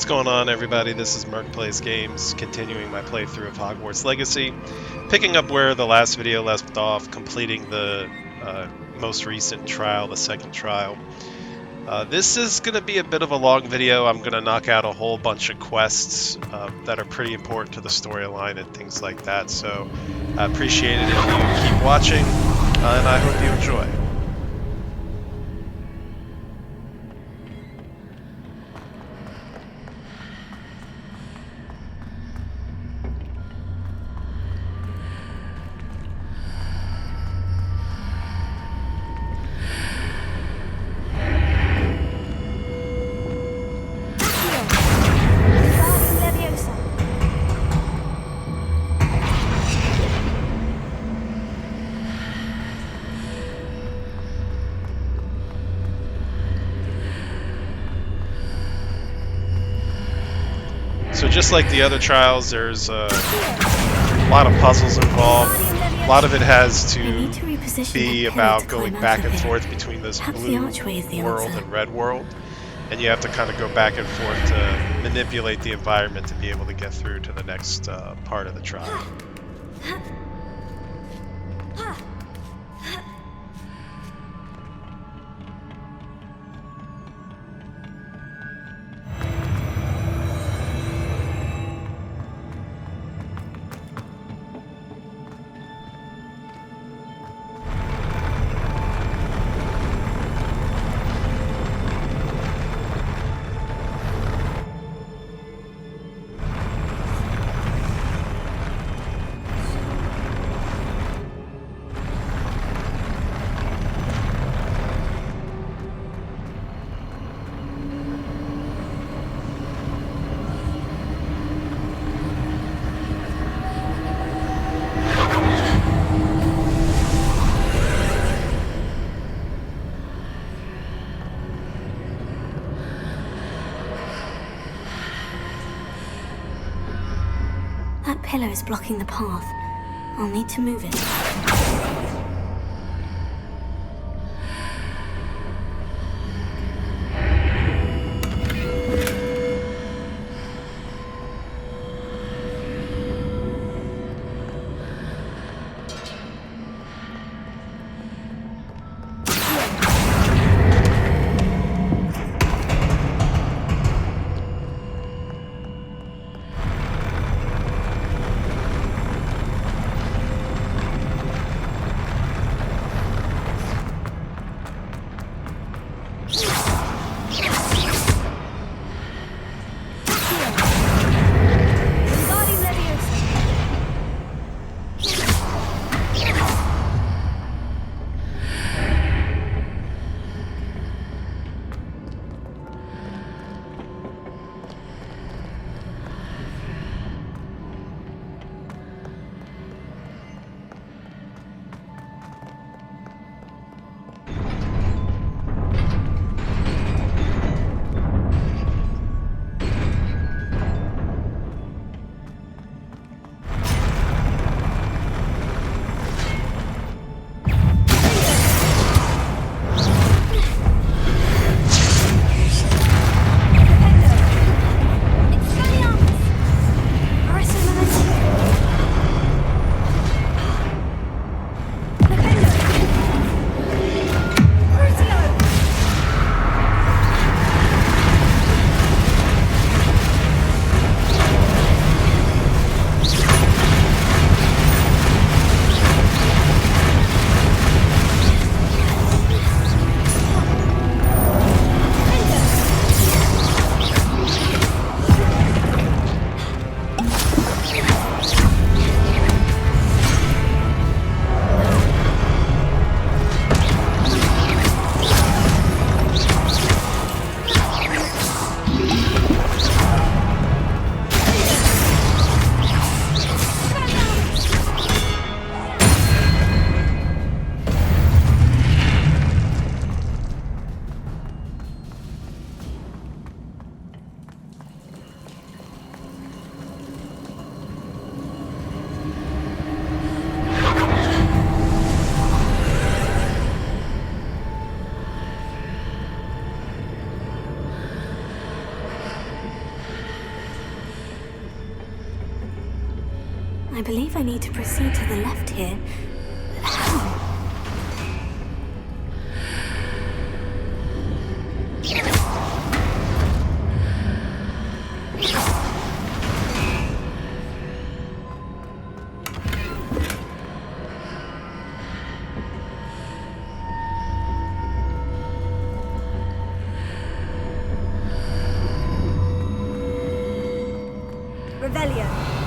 going on, everybody? This is Merc Plays Games, continuing my playthrough of Hogwarts Legacy, picking up where the last video left off, completing the most recent trial, the second trial. This is going to be a bit of a long video. I'm going to knock out a whole bunch of quests that are pretty important to the storyline and things like that, so I appreciate it if you keep watching, and I hope you enjoy. So just like the other trials, there's a lot of puzzles involved. A lot of it has to be about going back and forth between this blue world and red world. And you have to kind of go back and forth to manipulate the environment to be able to get through to the next part of the trial. That pillar is blocking the path. I'll need to move it. I believe I need to proceed to the left here. But how? Revelio.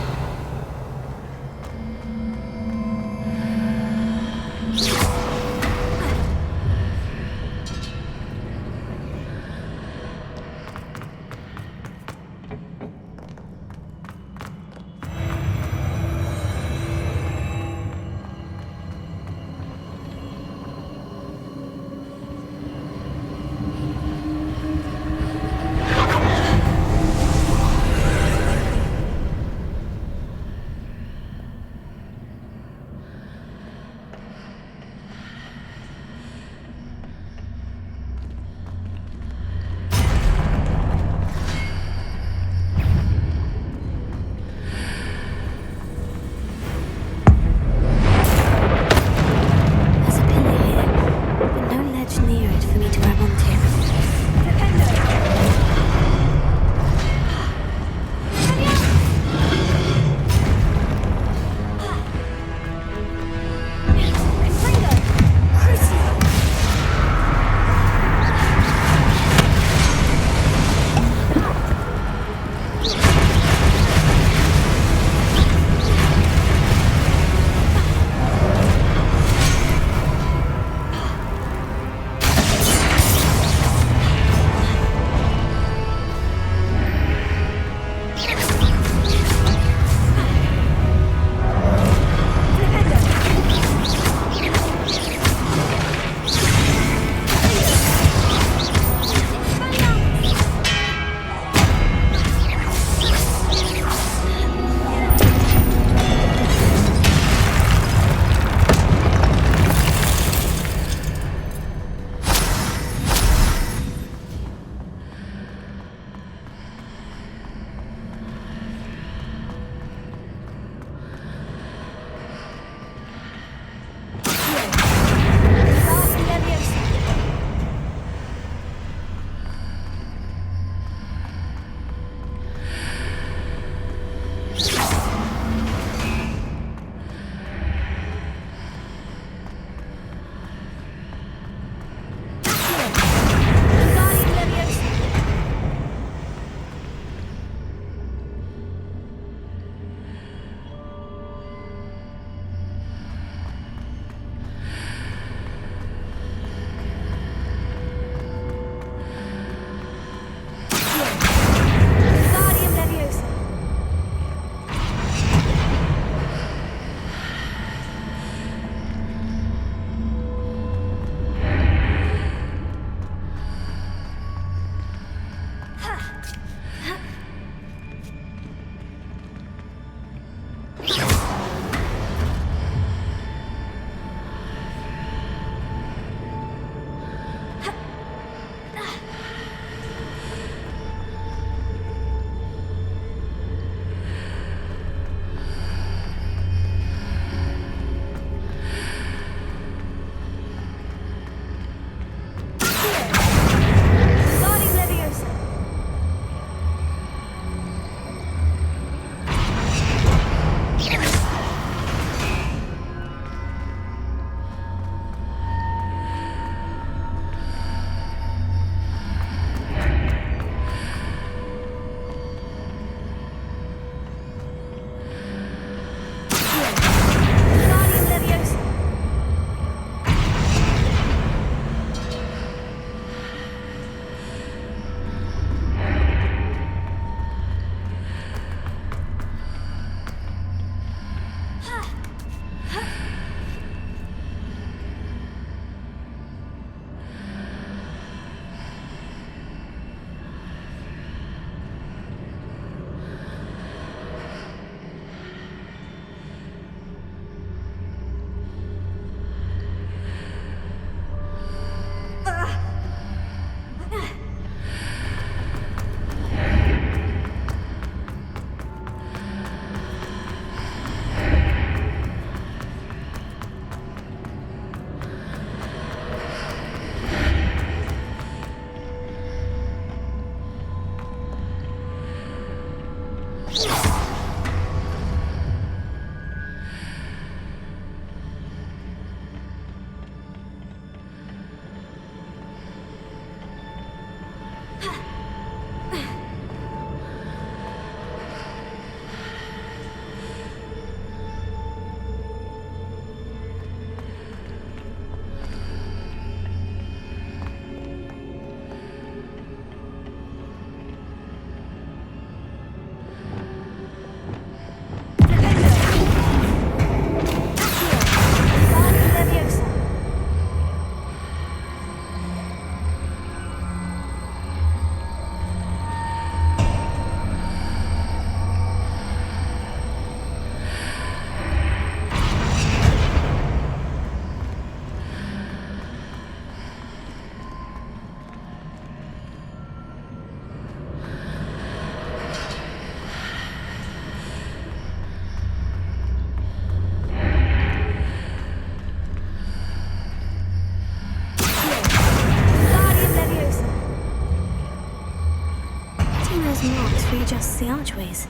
archways.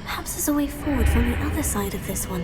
Perhaps there's a way forward from the other side of this one.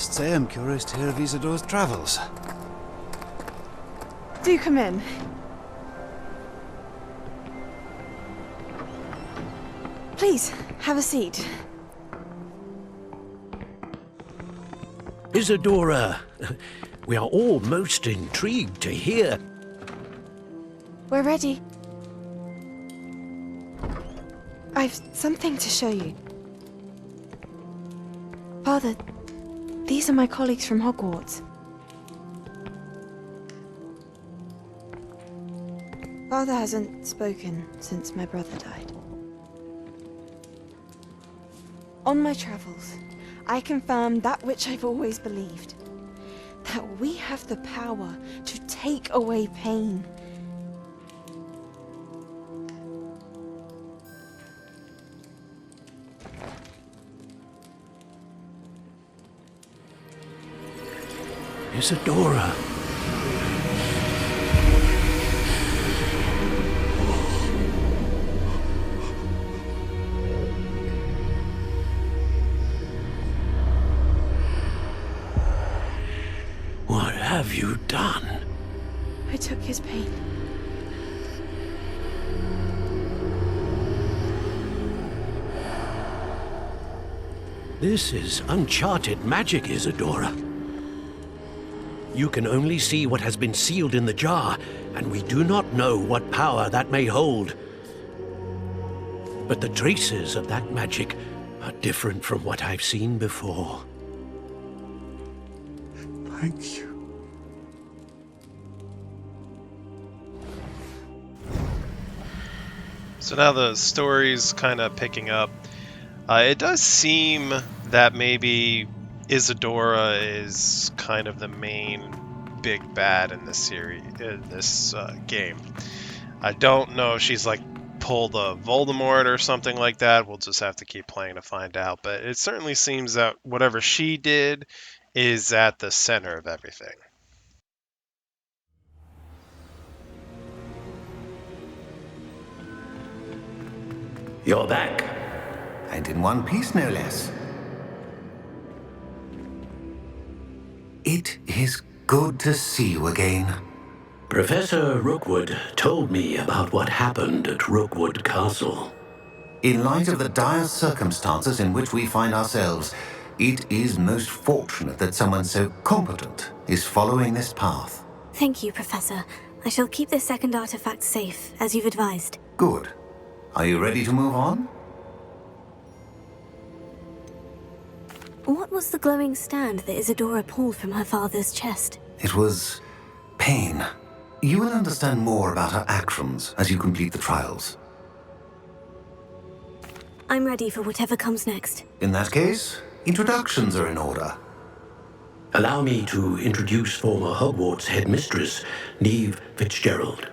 must say I'm curious to hear of Isadore's travels. Do come in. Please, have a seat. Isadora, we are all most intrigued to hear. We're ready. I've something to show you. Father, these are my colleagues from Hogwarts. Father hasn't spoken since my brother died. On my travels, I confirmed that which I've always believed. That we have the power to take away pain. Isadora. What have you done? I took his pain. This is uncharted magic, Isadora. You can only see what has been sealed in the jar, and we do not know what power that may hold. But the traces of that magic are different from what I've seen before. Thank you. So now the story's kind of picking up. It does seem that maybe Isadora is kind of the main big bad in this series, in this game. I don't know if she's like pulled a Voldemort or something like that. We'll just have to keep playing to find out. But it certainly seems that whatever she did is at the center of everything. You're back. And in one piece, no less. It is good to see you again. Professor Rookwood told me about what happened at Rookwood Castle. In light of the dire circumstances in which we find ourselves, it is most fortunate that someone so competent is following this path. Thank you, Professor. I shall keep this second artifact safe, as you've advised. Good. Are you ready to move on? What was the glowing stand that Isadora pulled from her father's chest? It was pain. You will understand more about her actions as you complete the trials. I'm ready for whatever comes next. In that case, introductions are in order. Allow me to introduce former Hogwarts headmistress, Neve Fitzgerald.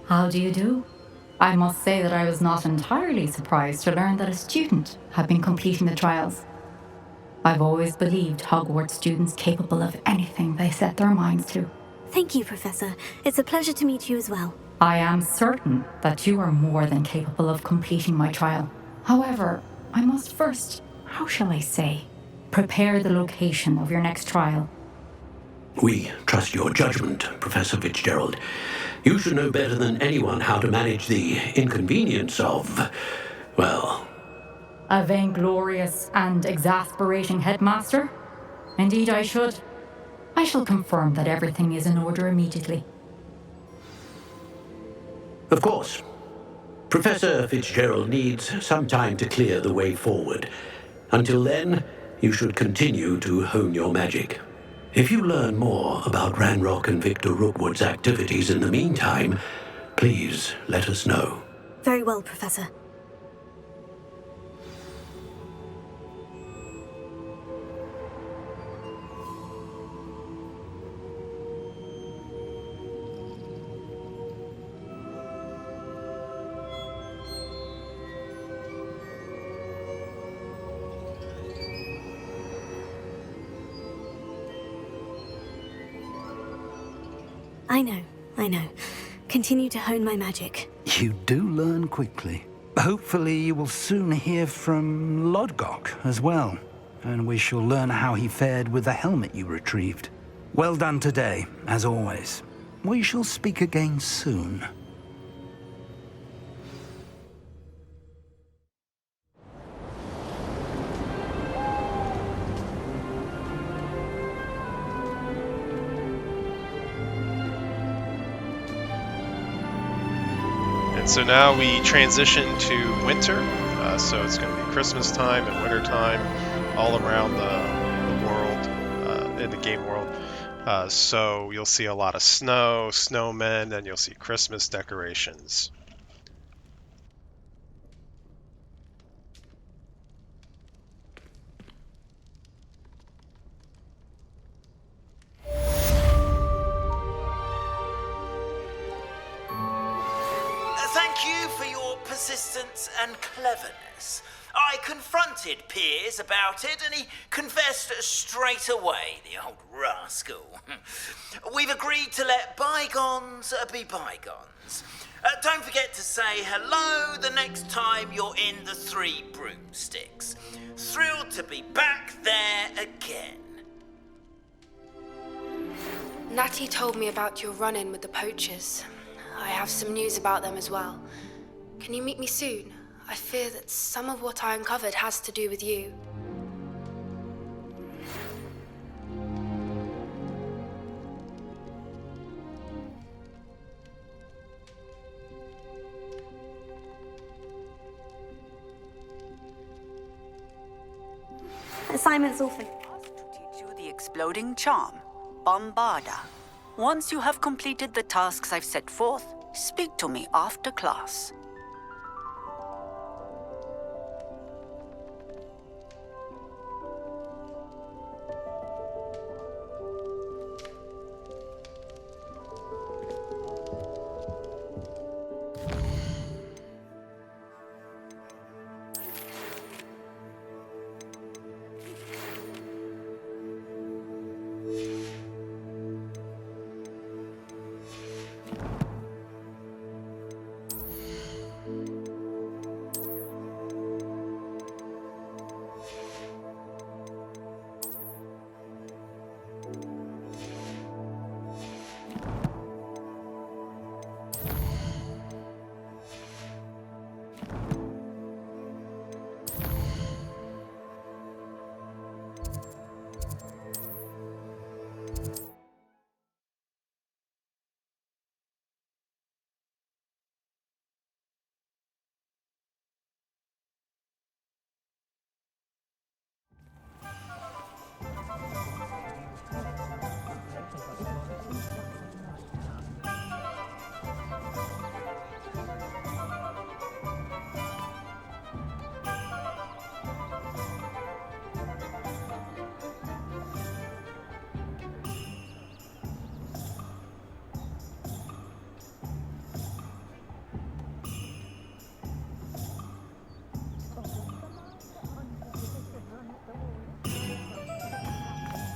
How do you do? I must say that I was not entirely surprised to learn that a student had been completing the trials. I've always believed Hogwarts students capable of anything they set their minds to. Thank you, Professor. It's a pleasure to meet you as well. I am certain that you are more than capable of completing my trial. However, I must first, how shall I say, prepare the location of your next trial. We trust your judgment, Professor Fitzgerald. You should know better than anyone how to manage the inconvenience of, well... A vainglorious and exasperating headmaster? Indeed I should. I shall confirm that everything is in order immediately. Of course. Professor Fitzgerald needs some time to clear the way forward. Until then, you should continue to hone your magic. If you learn more about Ranrock and Victor Rookwood's activities in the meantime, please let us know. Very well, Professor. I know. continue to hone my magic. You do learn quickly. Hopefully you will soon hear from Lodgok as well, and we shall learn how he fared with the helmet you retrieved. Well done today, as always. We shall speak again soon. And so now we transition to winter. So it's going to be Christmas time and winter time all around the world, in the game world. So you'll see a lot of snow, snowmen, and you'll see Christmas decorations. Thank you for your persistence and cleverness. I confronted Piers about it, and he confessed straight away, the old rascal. We've agreed to let bygones be bygones. Don't forget to say hello the next time you're in the Three Broomsticks. Thrilled to be back there again. Natty told me about your run-in with the poachers. I have some news about them as well. Can you meet me soon? I fear that some of what I uncovered has to do with you. Assignment's all finished. To teach you the exploding charm, Bombarda. Once you have completed the tasks I've set forth, speak to me after class.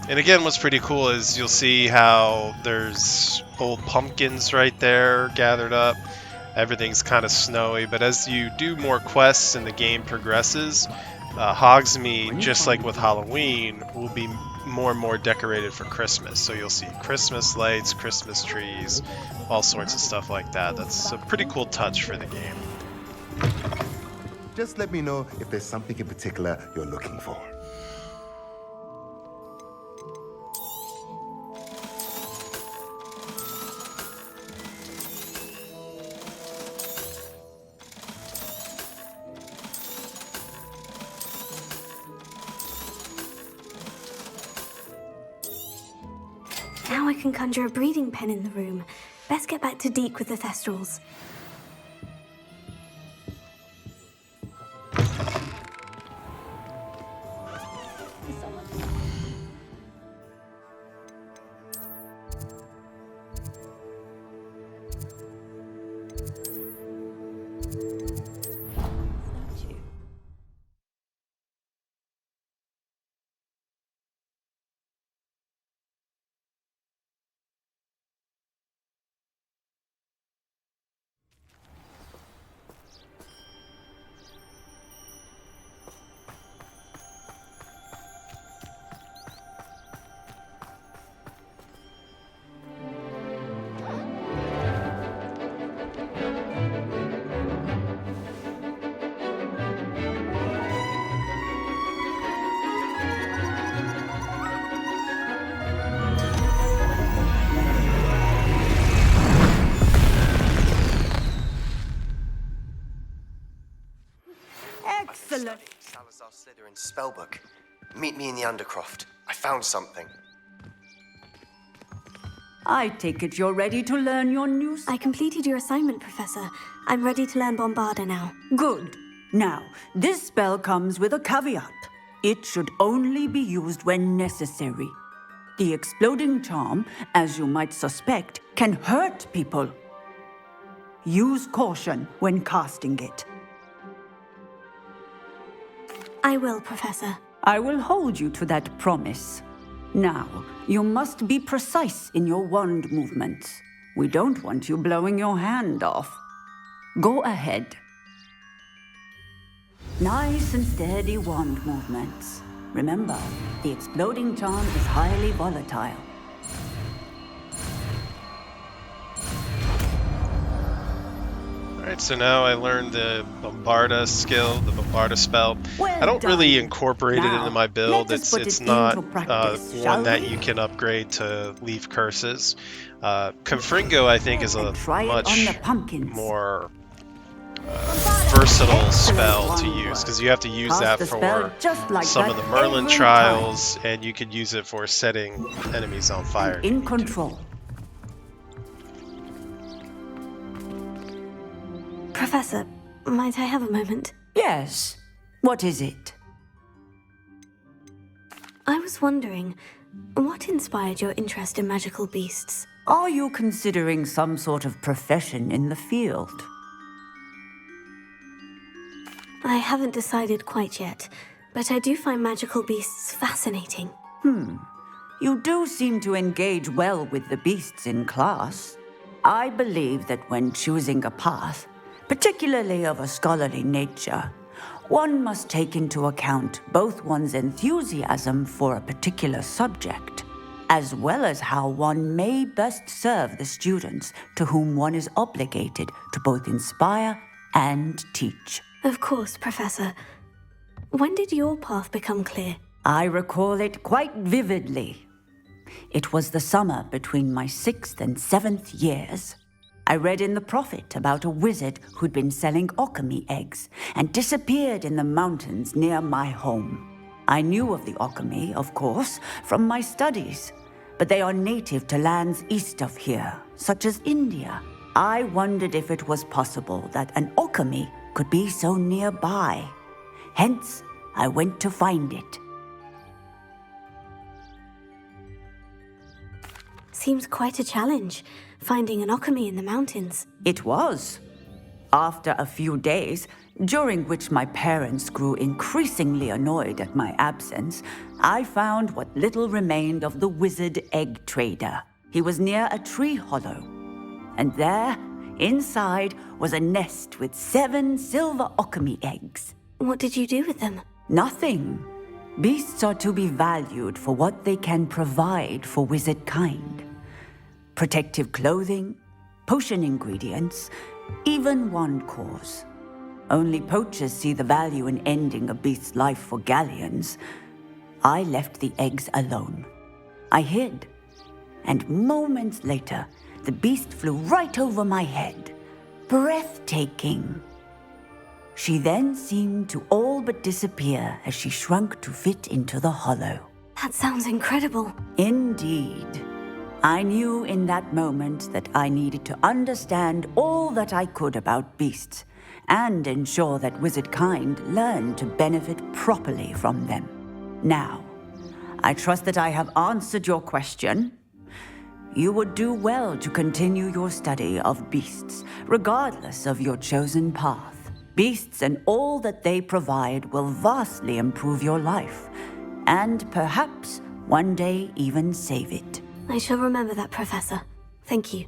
And again, what's pretty cool is you'll see how there's old pumpkins right there gathered up. Everything's kind of snowy, but as you do more quests and the game progresses, Hogsmeade, just like with Halloween, will be more and more decorated for Christmas. So you'll see Christmas lights, Christmas trees, all sorts of stuff like that. That's a pretty cool touch for the game. Just let me know if there's something in particular you're looking for. Now I can conjure a breathing pen in the room. Best get back to Deke with the Thestrals. Slytherin spellbook. Meet me in the Undercroft. I found something. I take it you're ready to learn your new... I completed your assignment, Professor. I'm ready to learn Bombarda now. Good. Now, this spell comes with a caveat. It should only be used when necessary. The exploding charm, as you might suspect, can hurt people. Use caution when casting it. I will, Professor. I will hold you to that promise. Now, you must be precise in your wand movements. We don't want you blowing your hand off. Go ahead. Nice and steady wand movements. Remember, the exploding charm is highly volatile. Alright, so now I learned the Bombarda skill, the Bombarda spell. I don't really incorporate it into my build. It's not one that you can upgrade to leave curses. Confringo, I think, is a much more versatile spell to use, because you have to use that for some of the Merlin trials, and you could use it for setting enemies on fire. In control. Professor, might I have a moment? Yes. What is it? I was wondering, what inspired your interest in magical beasts? Are you considering some sort of profession in the field? I haven't decided quite yet, but I do find magical beasts fascinating. You do seem to engage well with the beasts in class. I believe that when choosing a path, particularly of a scholarly nature, one must take into account both one's enthusiasm for a particular subject, as well as how one may best serve the students to whom one is obligated to both inspire and teach. Of course, Professor. When did your path become clear? I recall it quite vividly. It was the summer between my 6th and 7th years. I read in the Prophet about a wizard who'd been selling alchemy eggs and disappeared in the mountains near my home. I knew of the alchemy, of course, from my studies, but they are native to lands east of here, such as India. I wondered if it was possible that an alchemy could be so nearby. Hence, I went to find it. Seems quite a challenge, finding an alchemy in the mountains. It was. After a few days, during which my parents grew increasingly annoyed at my absence, I found what little remained of the wizard egg trader. He was near a tree hollow, and there, inside, was a nest with 7 silver alchemy eggs. What did you do with them? Nothing. Beasts are to be valued for what they can provide for wizard kind. Protective clothing, potion ingredients, even wand cores. Only poachers see the value in ending a beast's life for galleons. I left the eggs alone. I hid, and moments later, the beast flew right over my head. Breathtaking. She then seemed to all but disappear as she shrunk to fit into the hollow. That sounds incredible. Indeed. I knew in that moment that I needed to understand all that I could about beasts and ensure that wizard kind learned to benefit properly from them. Now, I trust that I have answered your question. You would do well to continue your study of beasts, regardless of your chosen path. Beasts and all that they provide will vastly improve your life, and perhaps one day even save it. I shall remember that, Professor. Thank you.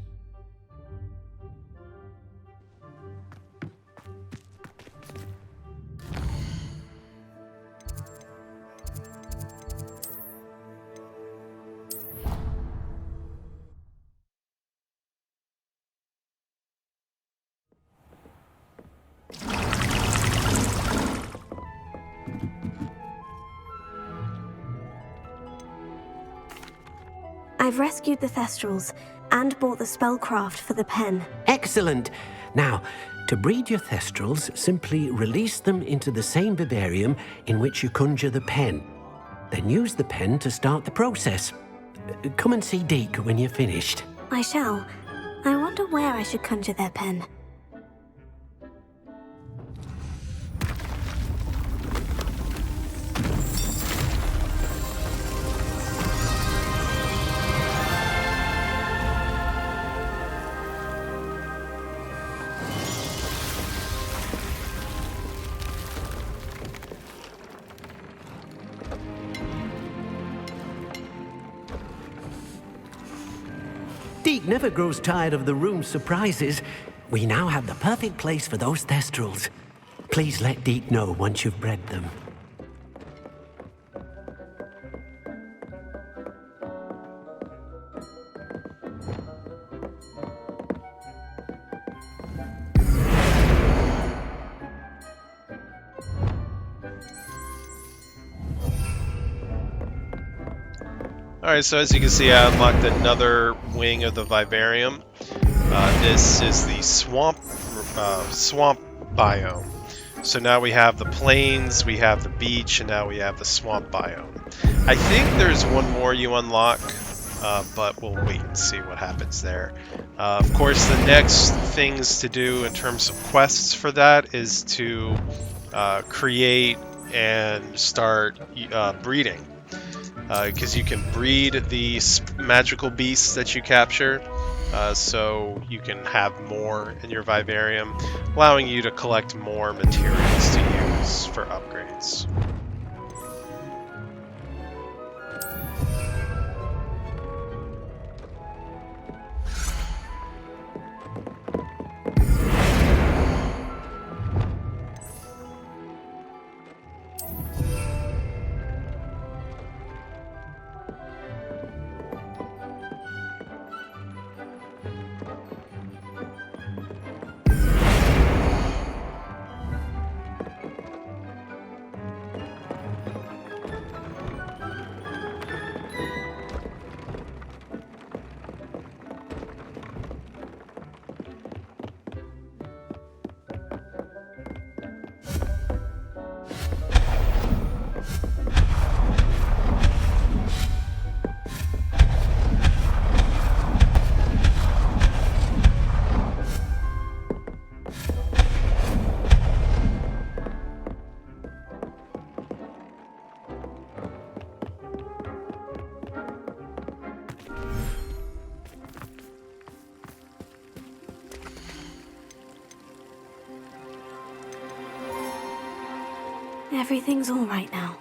I've rescued the Thestrals and bought the spellcraft for the pen. Excellent. Now, to breed your thestrals, simply release them into the same vivarium in which you conjure the pen. Then use the pen to start the process. Come and see Deke when you're finished. I shall. I wonder where I should conjure their pen. Deke never grows tired of the room's surprises. We now have the perfect place for those thestrals. Please let Deke know once you've bred them. Alright, so as you can see, I unlocked another wing of the vivarium. This is the swamp biome. So now we have the plains, we have the beach, and now we have the swamp biome. I think there's one more you unlock, but we'll wait and see what happens there. Of course, the next things to do in terms of quests for that is to create and start breeding. Because you can breed the magical beasts that you capture, so you can have more in your vivarium, allowing you to collect more materials to use for upgrades. Everything's all right now.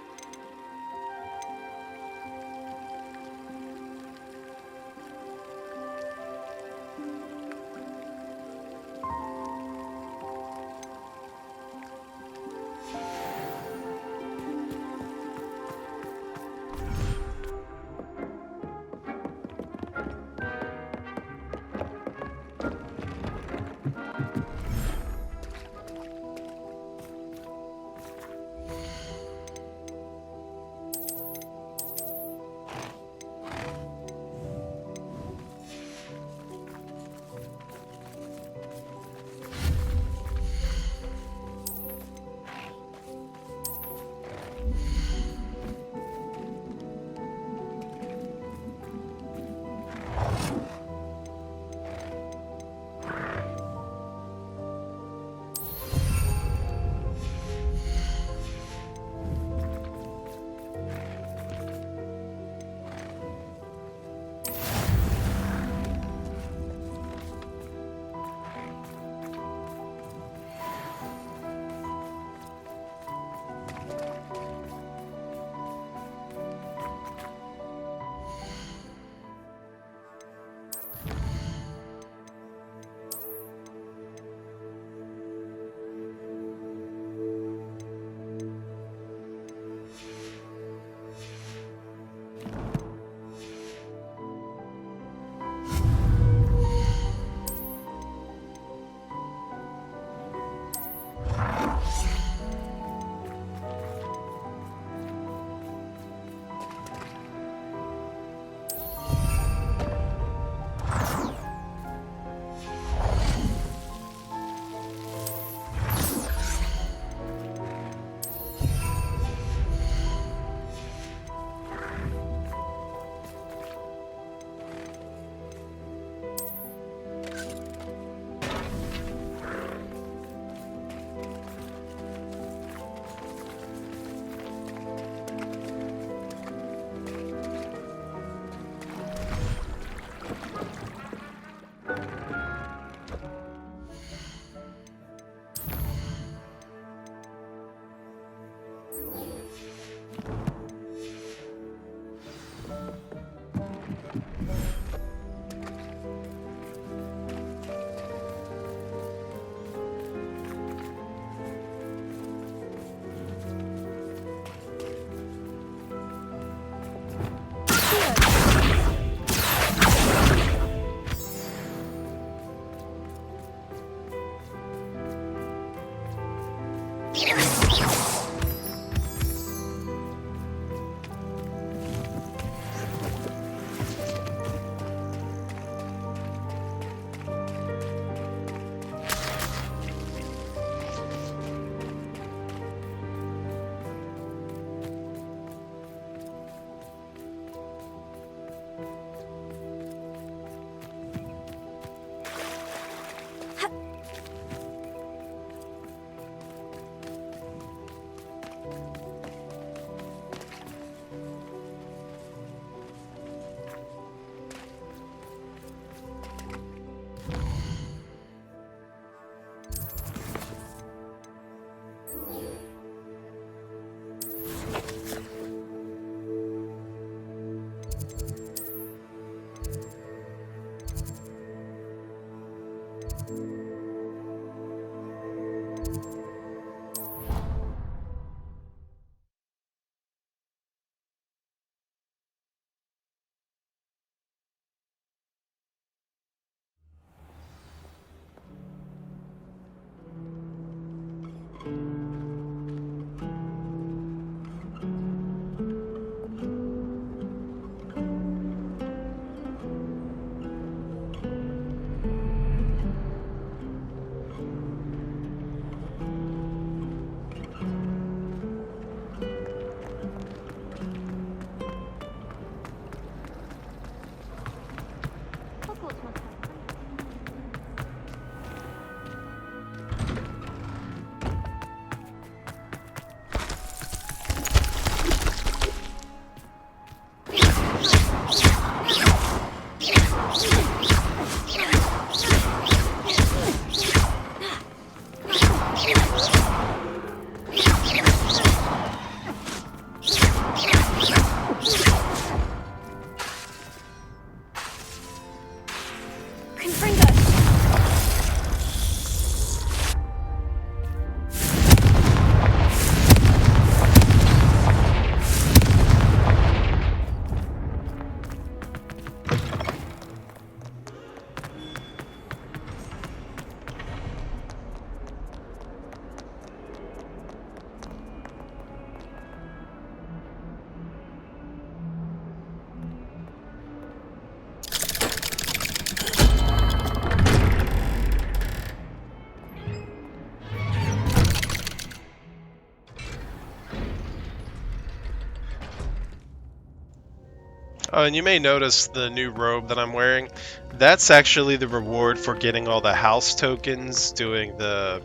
Oh, and you may notice the new robe that I'm wearing. That's actually the reward for getting all the house tokens, doing the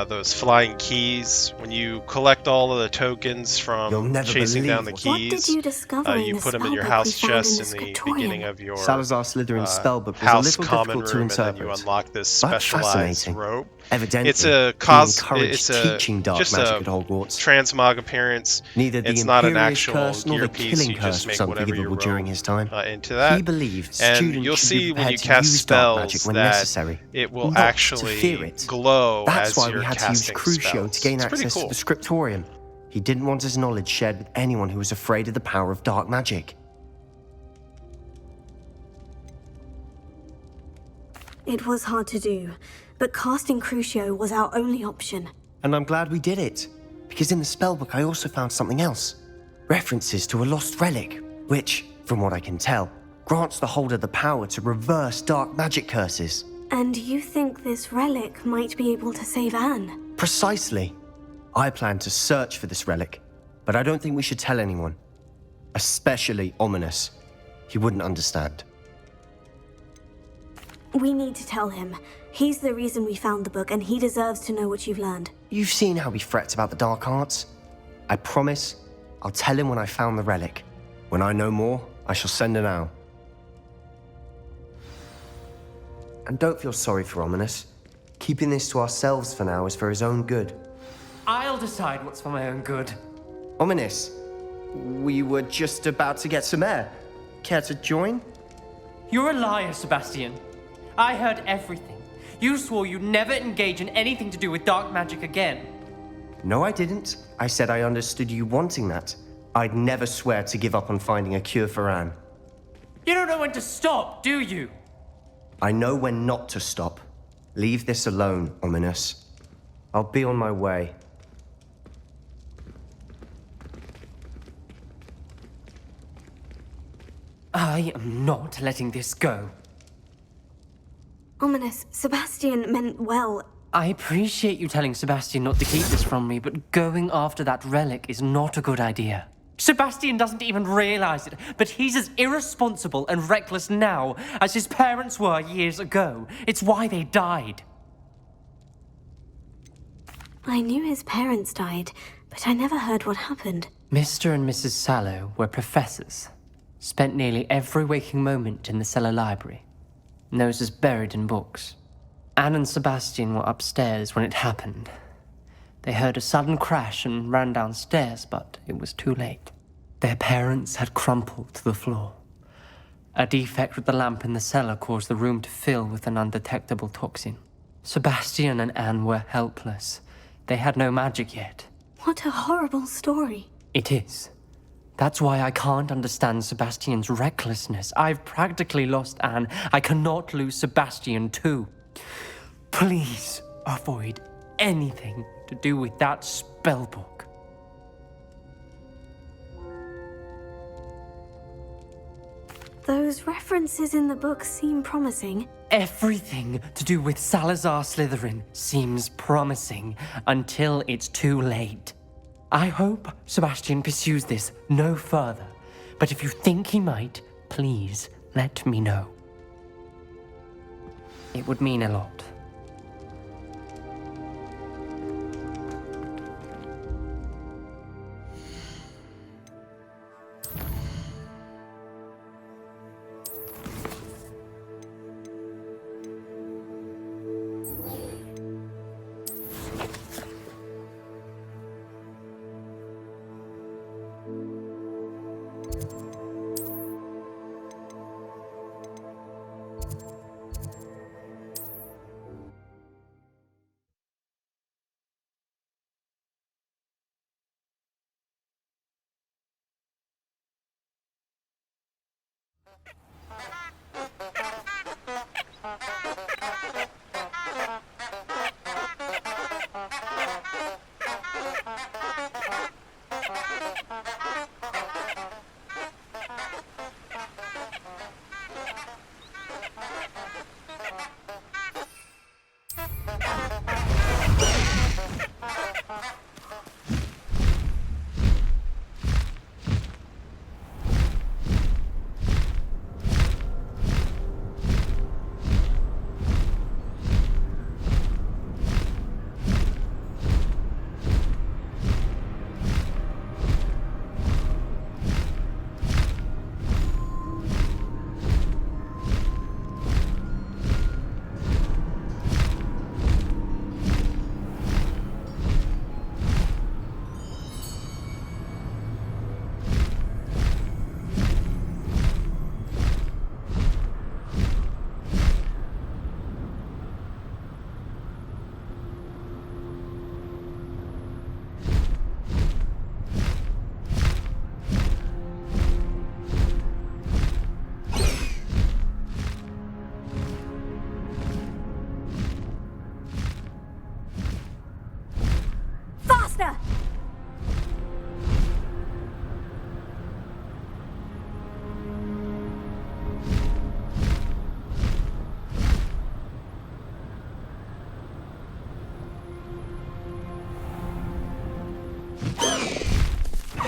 those flying keys. When you collect all of the tokens You'll from never chasing down the believe What did keys, you discover in you the put them in your spellbook we house found in chest the in the scriptorium? beginning of your Salazar Slytherin's spellbook was a house little common difficult to room, and then you interpret, unlock this but specialized fascinating. robe. Evidently, It's a he encouraged it's a teaching dark just magic a at Hogwarts. transmog appearance. Neither the It's not an Imperious actual Curse nor gear the piece. Killing You Curse just was make whatever you unforgivable during roll his time. into that. He believed And students you'll should be see when prepared you to cast use dark magic spells when that necessary, it will not to actually fear it. glow That's as why you're we had to use casting Crucio spells. to gain It's pretty access cool. to the scriptorium. He didn't want his knowledge shared with anyone who was afraid of the power of dark magic. It was hard to do, but casting Crucio was our only option. And I'm glad we did it, because in the spellbook I also found something else. References to a lost relic, which, from what I can tell, grants the holder the power to reverse dark magic curses. And you think this relic might be able to save Anne? Precisely. I plan to search for this relic, but I don't think we should tell anyone. Especially Ominous. He wouldn't understand. We need to tell him. He's the reason we found the book, and he deserves to know what you've learned. You've seen how he frets about the dark arts. I promise I'll tell him when I found the relic. When I know more, I shall send an owl. And don't feel sorry for Ominous. Keeping this to ourselves for now is for his own good. I'll decide what's for my own good. Ominous, we were just about to get some air. Care to join? You're a liar, Sebastian. I heard everything. You swore you'd never engage in anything to do with dark magic again. No, I didn't. I said I understood you wanting that. I'd never swear to give up on finding a cure for Anne. You don't know when to stop, do you? I know when not to stop. Leave this alone, Ominous. I'll be on my way. I am not letting this go. Ominous, Sebastian meant well. I appreciate you telling Sebastian not to keep this from me, but going after that relic is not a good idea. Sebastian doesn't even realize it, but he's as irresponsible and reckless now as his parents were years ago. It's why they died. I knew his parents died, but I never heard what happened. Mr. and Mrs. Sallow were professors. Spent nearly every waking moment in the cellar library. Noses buried in books. Anne and Sebastian were upstairs when it happened. They heard a sudden crash and ran downstairs, but it was too late. Their parents had crumpled to the floor. A defect with the lamp in the cellar caused the room to fill with an undetectable toxin. Sebastian and Anne were helpless. They had no magic yet. What a horrible story. It is. That's why I can't understand Sebastian's recklessness. I've practically lost Anne. I cannot lose Sebastian too. Please avoid anything to do with that spellbook. Those references in the book seem promising. Everything to do with Salazar Slytherin seems promising until it's too late. I hope Sebastian pursues this no further, but if you think he might, please let me know. It would mean a lot.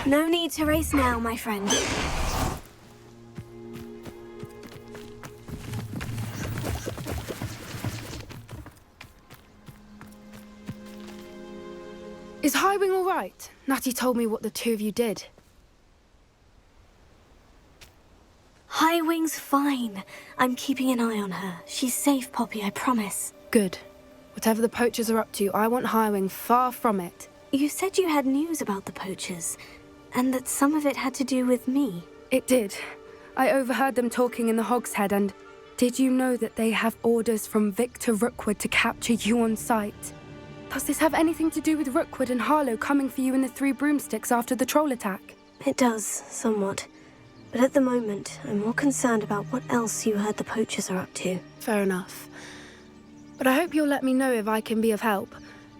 No need to race now, my friend. Is Highwing all right? Natty told me what the two of you did. Highwing's fine. I'm keeping an eye on her. She's safe, Poppy, I promise. Good. Whatever the poachers are up to, I want Highwing far from it. You said you had news about the poachers, and that some of it had to do with me. It did. I overheard them talking in the Hogshead, and did you know that they have orders from Victor Rookwood to capture you on sight? Does this have anything to do with Rookwood and Harlow coming for you in the Three Broomsticks after the troll attack? It does, somewhat. But at the moment, I'm more concerned about what else you heard the poachers are up to. Fair enough. But I hope you'll let me know if I can be of help,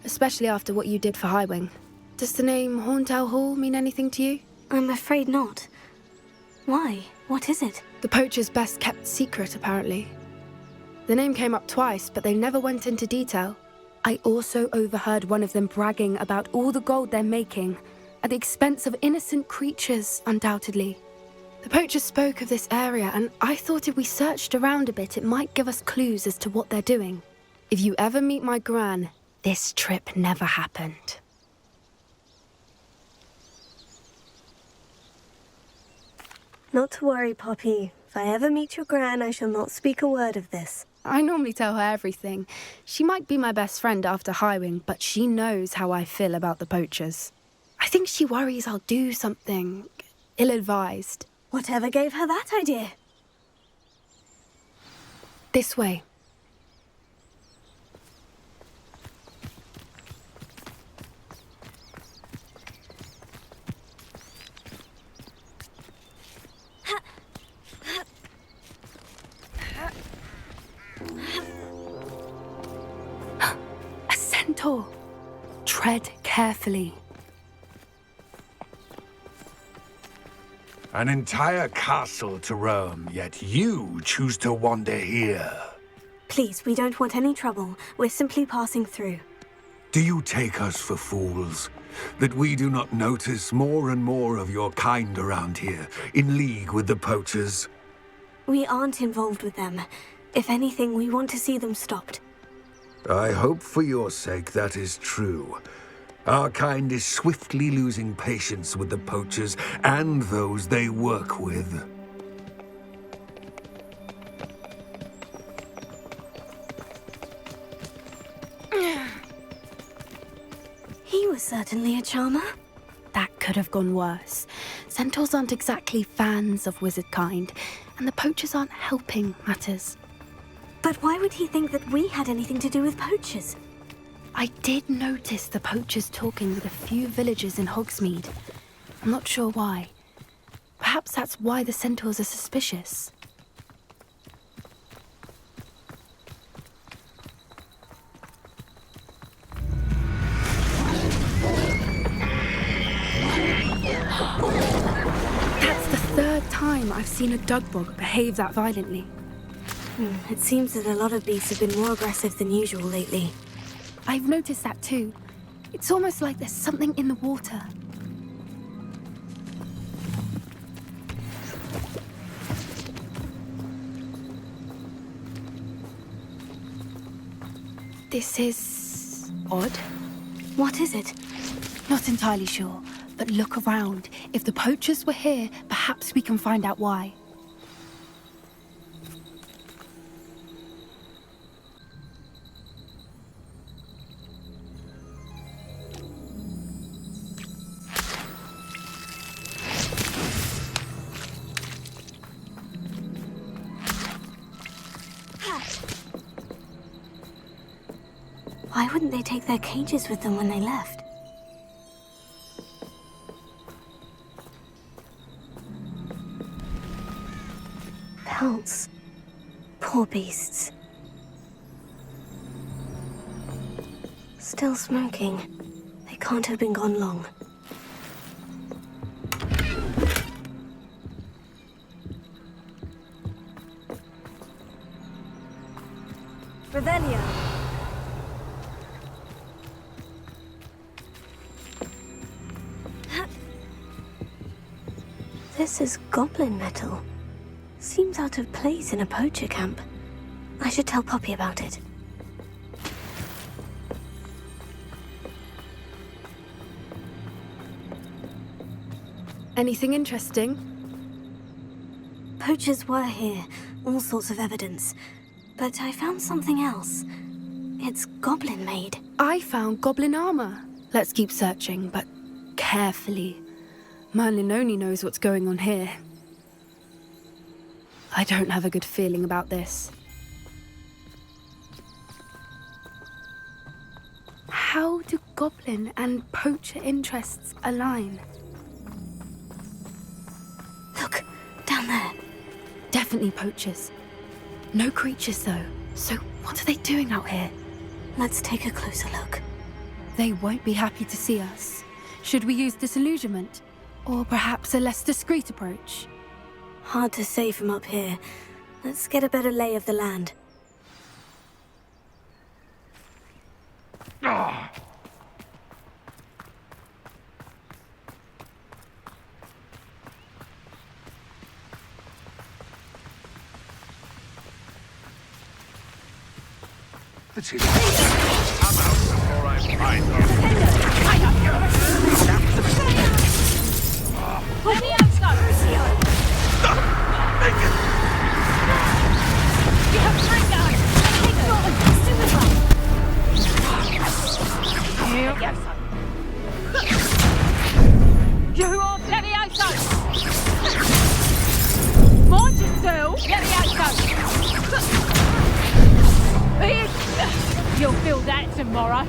especially after what you did for Highwing. Does the name Horntail Hall mean anything to you? I'm afraid not. Why? What is it? The poachers' best kept secret, apparently. The name came up twice, but they never went into detail. I also overheard one of them bragging about all the gold they're making, at the expense of innocent creatures, undoubtedly. The poachers spoke of this area, and I thought if we searched around a bit, it might give us clues as to what they're doing. If you ever meet my gran, this trip never happened. Not to worry, Poppy. If I ever meet your gran, I shall not speak a word of this. I normally tell her everything. She might be my best friend after Highwing, but she knows how I feel about the poachers. I think she worries I'll do something ill-advised. Whatever gave her that idea? This way. A centaur. Tread carefully. An entire castle to roam, yet you choose to wander here. Please, we don't want any trouble. We're simply passing through. Do you take us for fools? That we do not notice more and more of your kind around here, in league with the poachers? We aren't involved with them. If anything, we want to see them stopped. I hope for your sake that is true. Our kind is swiftly losing patience with the poachers and those they work with. He was certainly a charmer. That could have gone worse. Centaurs aren't exactly fans of wizard kind, and the poachers aren't helping matters. But why would he think that we had anything to do with poachers? I did notice the poachers talking with a few villagers in Hogsmeade. I'm not sure why. Perhaps that's why the centaurs are suspicious. That's the third time I've seen a dugbog behave that violently. It seems that a lot of beasts have been more aggressive than usual lately. I've noticed that too. It's almost like there's something in the water. This is odd. What is it? Not entirely sure, but look around. If the poachers were here, perhaps we can find out why. Why wouldn't they take their cages with them when they left? Pelts. Poor beasts. Still smoking. They can't have been gone long. Revelio. This is goblin metal. Seems out of place in a poacher camp. I should tell Poppy about it. Anything interesting? Poachers were here, all sorts of evidence. But I found something else. It's goblin-made. I found goblin armor. Let's keep searching, but carefully. Merlin only knows what's going on here. I don't have a good feeling about this. How do goblin and poacher interests align? Look, down there. Definitely poachers. No creatures, though. So what are they doing out here? Let's take a closer look. They won't be happy to see us. Should we use disillusionment? Or perhaps a less discreet approach? Hard to say from up here. Let's get a better lay of the land. That's it. I'm out before I find her. Let me out, Scott! Make it! You have three guys! Take Norton! You are Levioso! Mind yourself! Levioso! You'll feel that tomorrow.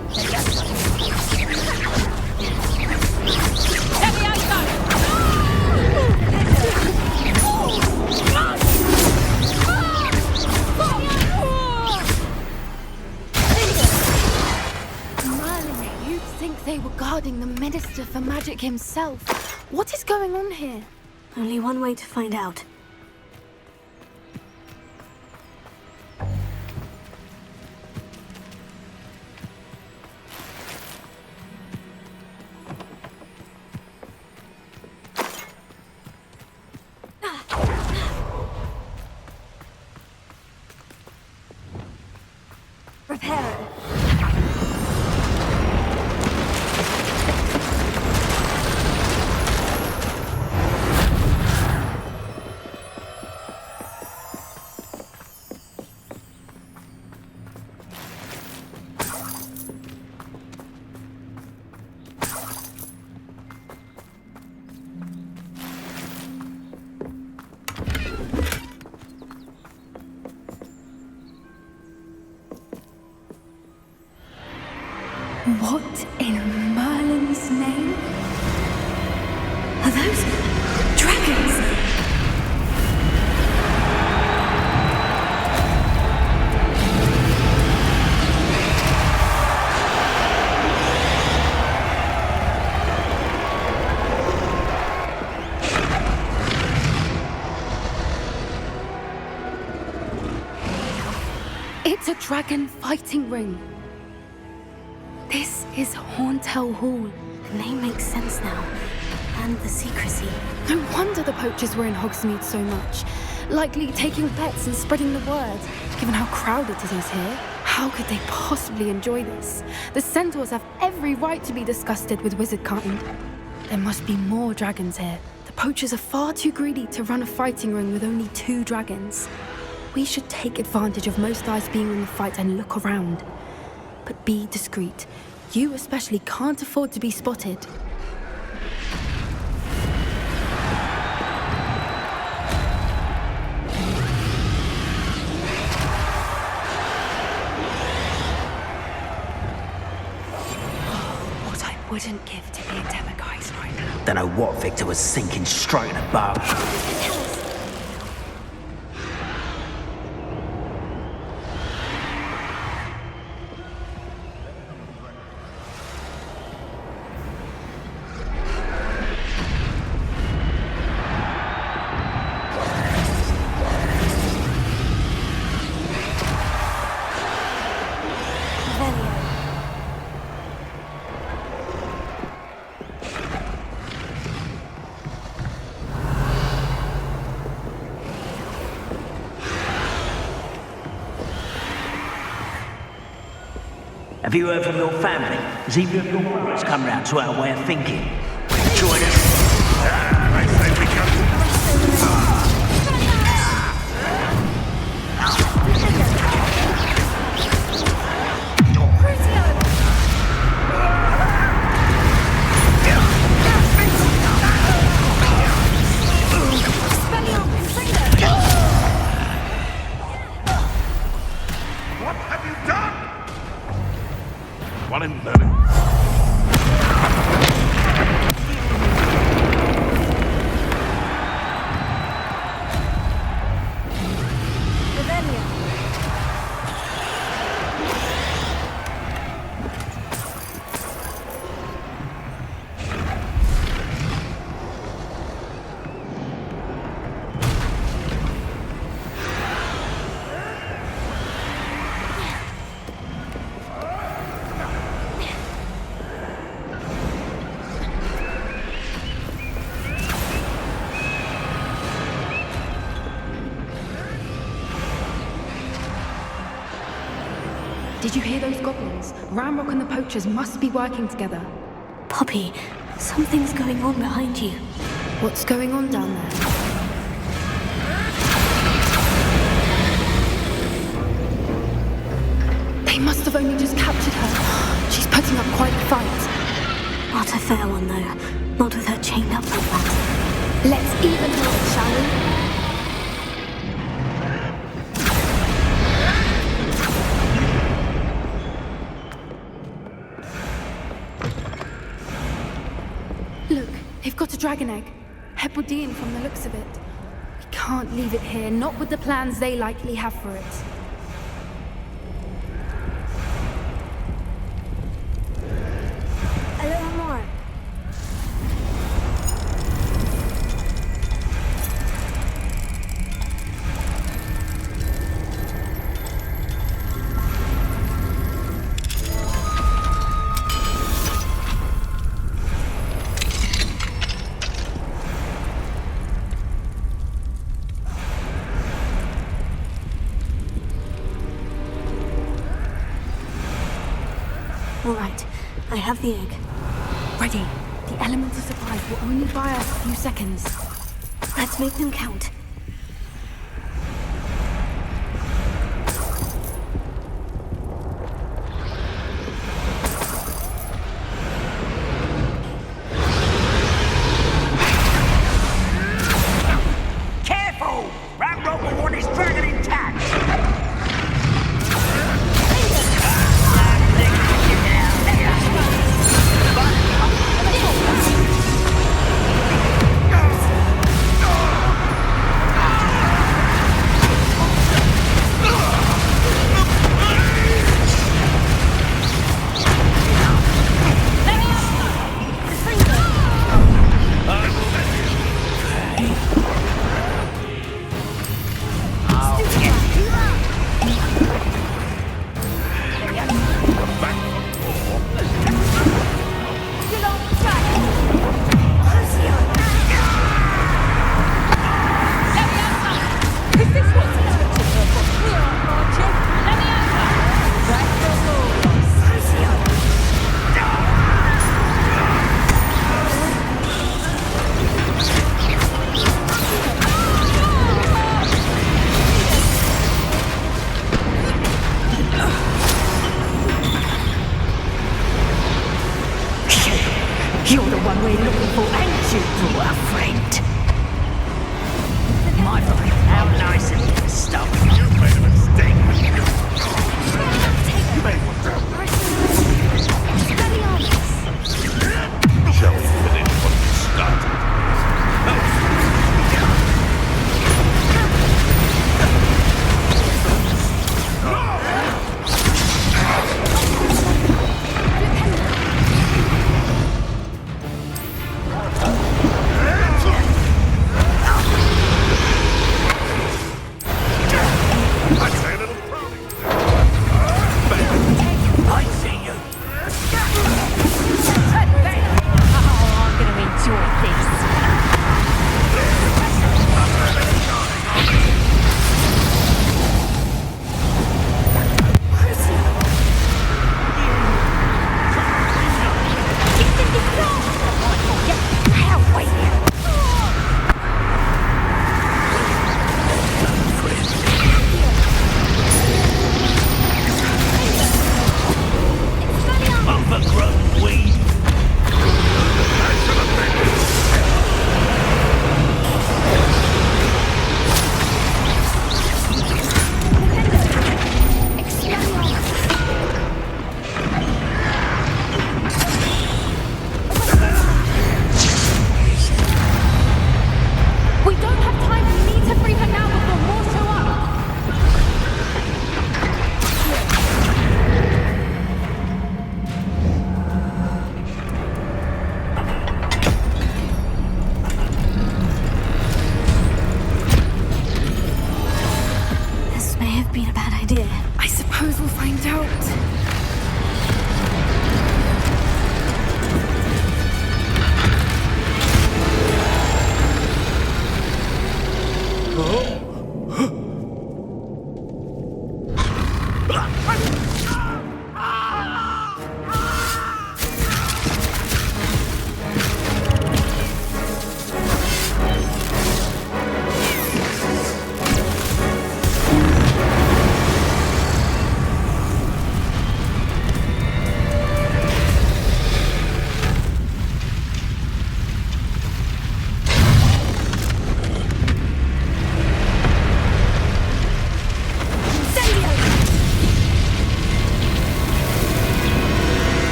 Merlin, you'd think they were guarding the Minister for Magic himself. What is going on here? Only one way to find out. What in Merlin's name? Are those dragons? It's a dragon fighting ring. This is Horntail Hall. The name makes sense now. And the secrecy. No wonder the poachers were in Hogsmeade so much. Likely taking bets and spreading the word. Given how crowded it is here, how could they possibly enjoy this? The centaurs have every right to be disgusted with wizard kind. There must be more dragons here. The poachers are far too greedy to run a fighting ring with only 2 dragons. We should take advantage of most eyes being on the fight and look around. But be discreet. You especially can't afford to be spotted. What I wouldn't give to be a demiguise right now. Don't know what Victor was sinking straight in a bow. Have you heard from your family? Has either of your brothers come round to our way of thinking? Join us. I say we come. What have you done? One in learning. Did you hear those goblins? Ramrock and the poachers must be working together. Poppy, something's going on behind you. What's going on down there? They must have only just captured her. She's putting up quite a fight. Not a fair one, though. Not with her chained up like that. Let's even her up, shall we? Look, they've got a dragon egg. Hebridean from the looks of it. We can't leave it here, not with the plans they likely have for it. A little more. All right, I have the egg. Ready. The elemental supplies will only buy us a few seconds. Let's make them count. Careful! Ramrock will want his dragon intact! You're the one we're looking for, ain't you, our friend? My boy, how nice of you to stop. You made a mistake. You may want to. Shall we finish what we started? No!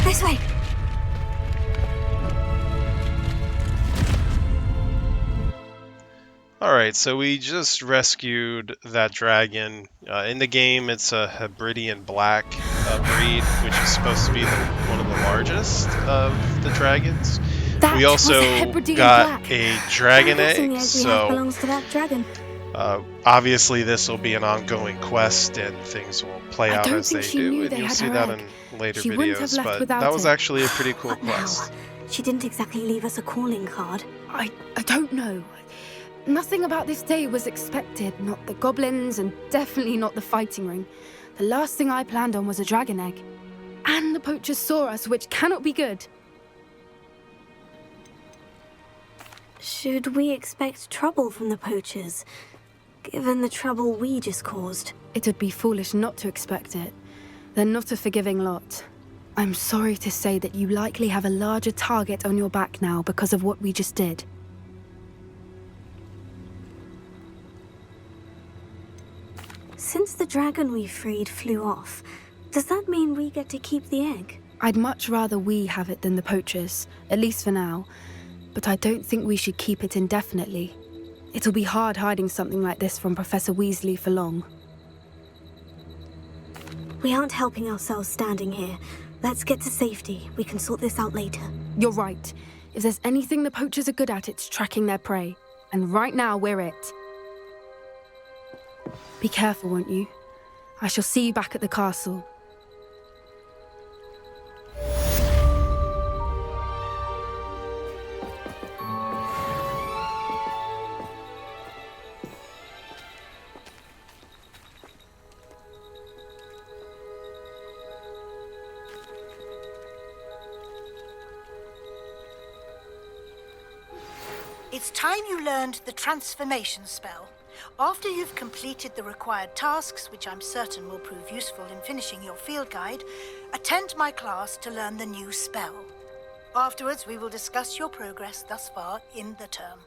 This way. Alright, so we just rescued that dragon. In the game, it's a Hebridean black breed, which is supposed to be one of the largest of the dragons. That We was a also Hebridean got black. a dragon I'm guessing egg, the egg we have so belongs to that dragon. obviously this will be an ongoing quest and things will play I out don't as think they she do, knew and they you'll had see her that egg. in later She wouldn't have videos, left but without that was it. actually a pretty cool What now? quest. She didn't exactly leave us a calling card. I don't know. Nothing about this day was expected. Not the goblins, and definitely not the fighting ring. The last thing I planned on was a dragon egg. And the poachers saw us, which cannot be good. Should we expect trouble from the poachers, given the trouble we just caused? It'd be foolish not to expect it. They're not a forgiving lot. I'm sorry to say that you likely have a larger target on your back now because of what we just did. Since the dragon we freed flew off, does that mean we get to keep the egg? I'd much rather we have it than the poachers, at least for now. But I don't think we should keep it indefinitely. It'll be hard hiding something like this from Professor Weasley for long. We aren't helping ourselves standing here. Let's get to safety. We can sort this out later. You're right. If there's anything the poachers are good at, it's tracking their prey. And right now, we're it. Be careful, won't you? I shall see you back at the castle. It's time you learned the transformation spell. After you've completed the required tasks, which I'm certain will prove useful in finishing your field guide, attend my class to learn the new spell. Afterwards, we will discuss your progress thus far in the term.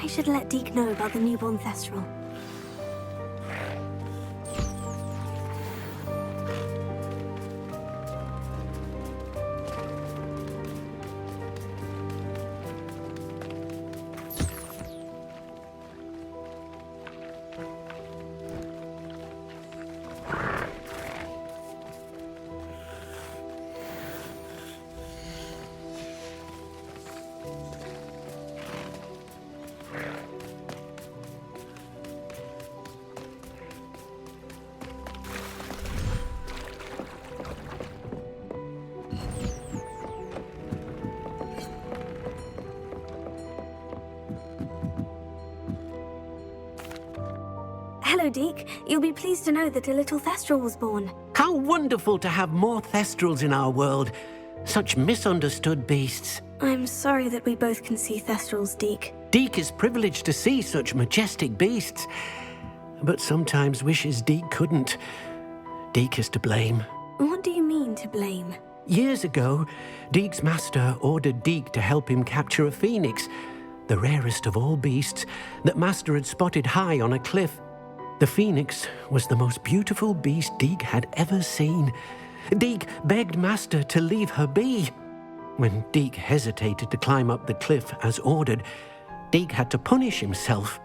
I should let Deke know about the newborn Thestral. Hello, Deke. You'll be pleased to know that a little Thestral was born. How wonderful to have more Thestrals in our world. Such misunderstood beasts. I'm sorry that we both can see Thestrals, Deke. Deke is privileged to see such majestic beasts, but sometimes wishes Deke couldn't. Deke is to blame. What do you mean, to blame? Years ago, Deke's master ordered Deke to help him capture a phoenix, the rarest of all beasts, that master had spotted high on a cliff. The phoenix was the most beautiful beast Deke had ever seen. Deke begged master to leave her be. When Deke hesitated to climb up the cliff as ordered, Deke had to punish himself.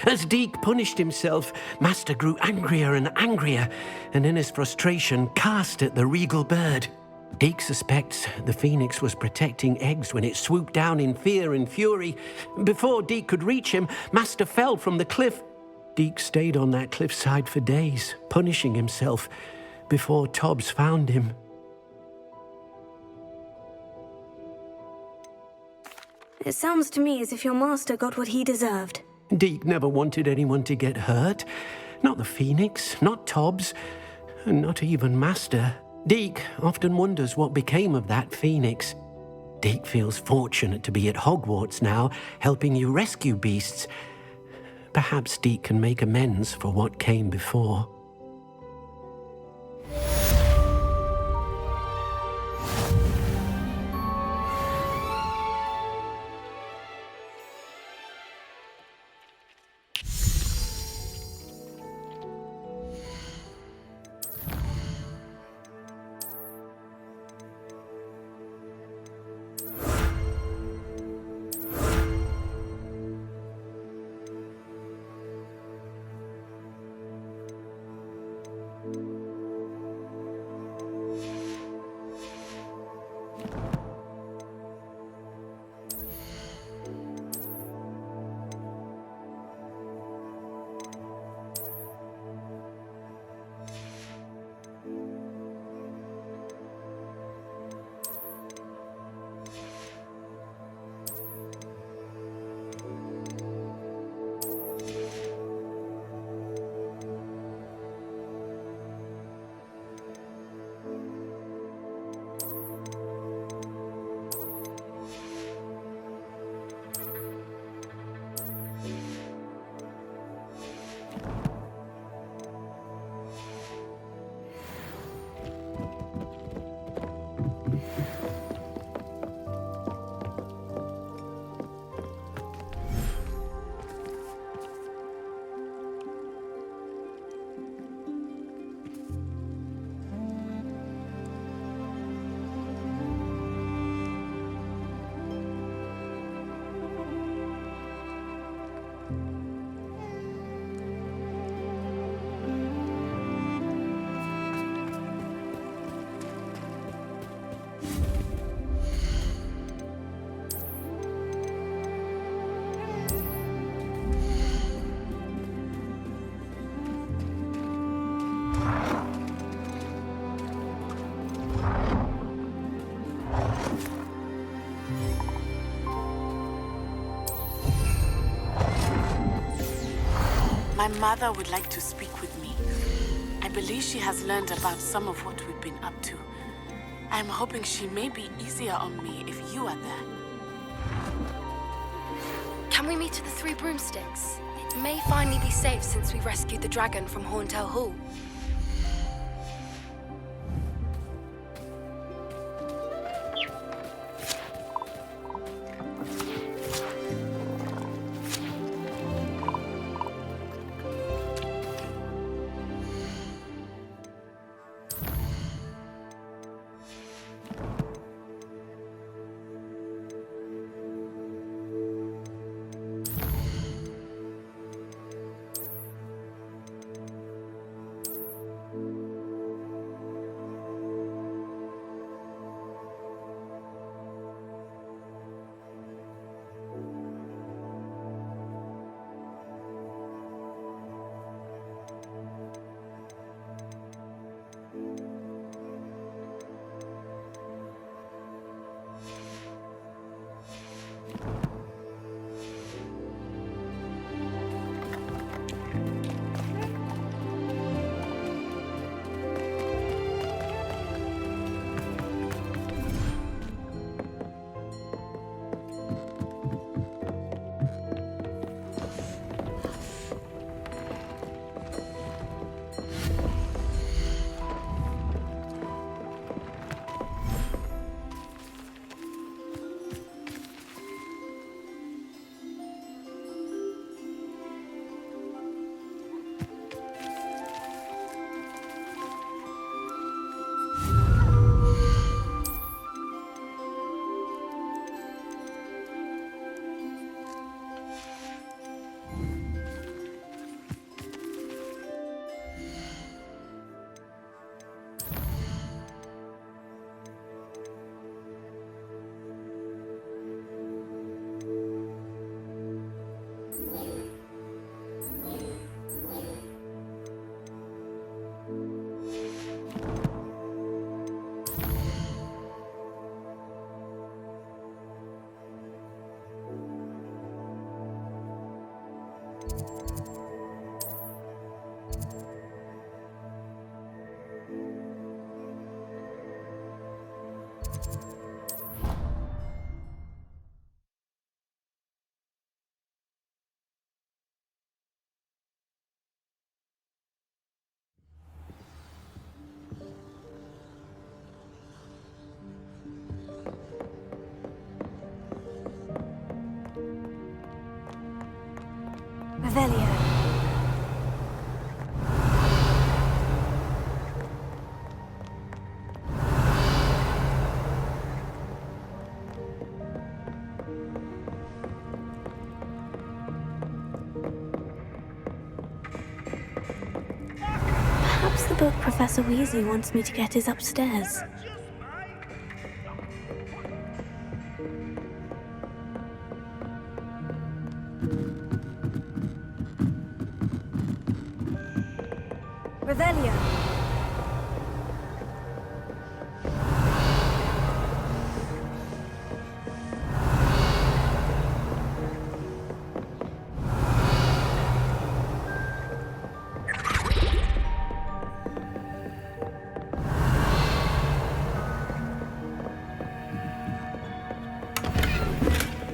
As Deke punished himself, master grew angrier and angrier, and in his frustration cast at the regal bird. Deke suspects the phoenix was protecting eggs when it swooped down in fear and fury. Before Deke could reach him, master fell from the cliff. Deke stayed on that cliffside for days, punishing himself, before Tobbs found him. It sounds to me as if your master got what he deserved. Deke never wanted anyone to get hurt. Not the phoenix, not Tobbs, and not even master. Deke often wonders what became of that phoenix. Deke feels fortunate to be at Hogwarts now, helping you rescue beasts. Perhaps Deke can make amends for what came before. My mother would like to speak with me. I believe she has learned about some of what we've been up to. I'm hoping she may be easier on me if you are there. Can we meet at the Three Broomsticks? It may finally be safe since we rescued the dragon from Horntail Hall. Revelio. Perhaps the book Professor Weasley wants me to get is upstairs. Revelio.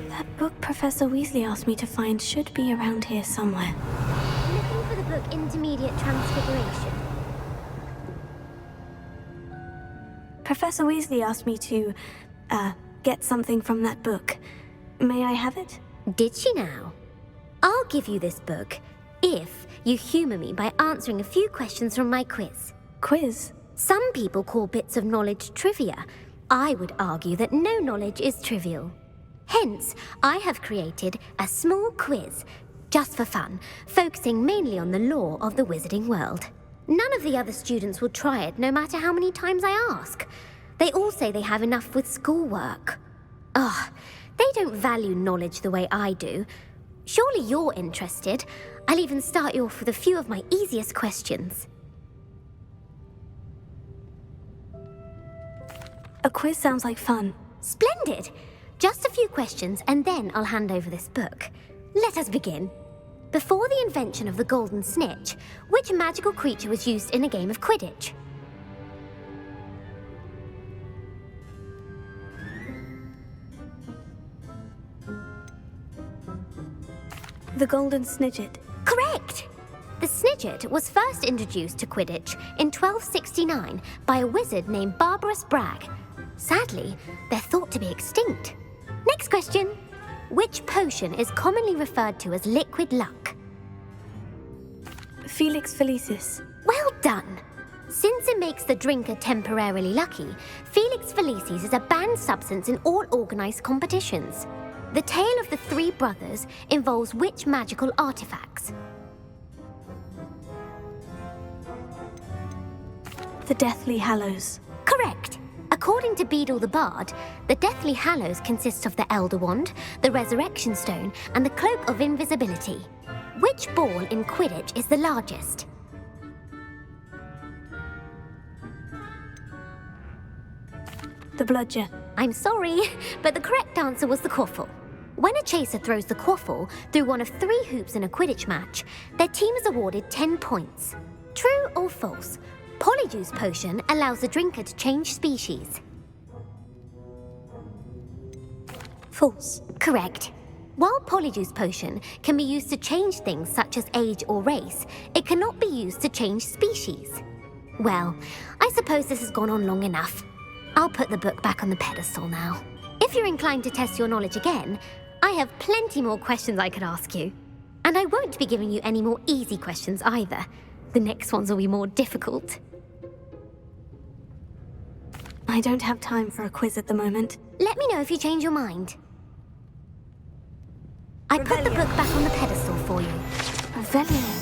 That book Professor Weasley asked me to find should be around here somewhere. Looking for the book Intermediate Transfiguration. Professor Weasley asked me to, get something from that book. May I have it? Did she now? I'll give you this book if you humour me by answering a few questions from my quiz. Quiz? Some people call bits of knowledge trivia. I would argue that no knowledge is trivial. Hence, I have created a small quiz, just for fun, focusing mainly on the lore of the wizarding world. None of the other students will try it, no matter how many times I ask. They all say they have enough with schoolwork. Ugh, they don't value knowledge the way I do. Surely you're interested. I'll even start you off with a few of my easiest questions. A quiz sounds like fun. Splendid! Just a few questions, and then I'll hand over this book. Let us begin. Before the invention of the golden snitch, which magical creature was used in a game of Quidditch? The golden snidget. Correct! The snidget was first introduced to Quidditch in 1269 by a wizard named Barbarous Bragg. Sadly, they're thought to be extinct. Next question. Which potion is commonly referred to as liquid luck? Felix Felicis. Well done! Since it makes the drinker temporarily lucky, Felix Felicis is a banned substance in all organised competitions. The tale of the three brothers involves which magical artifacts? The Deathly Hallows. Correct! According to Beedle the Bard, the Deathly Hallows consists of the Elder Wand, the Resurrection Stone, and the Cloak of Invisibility. Which ball in Quidditch is the largest? The Bludger. I'm sorry, but the correct answer was the Quaffle. When a chaser throws the Quaffle through one of 3 hoops in a Quidditch match, their team is awarded 10 points. True or false? Polyjuice Potion allows the drinker to change species. False. Correct. While Polyjuice Potion can be used to change things such as age or race, it cannot be used to change species. Well, I suppose this has gone on long enough. I'll put the book back on the pedestal now. If you're inclined to test your knowledge again, I have plenty more questions I could ask you. And I won't be giving you any more easy questions either. The next ones will be more difficult. I don't have time for a quiz at the moment. Let me know if you change your mind. I put the book back on the pedestal for you. Revelio.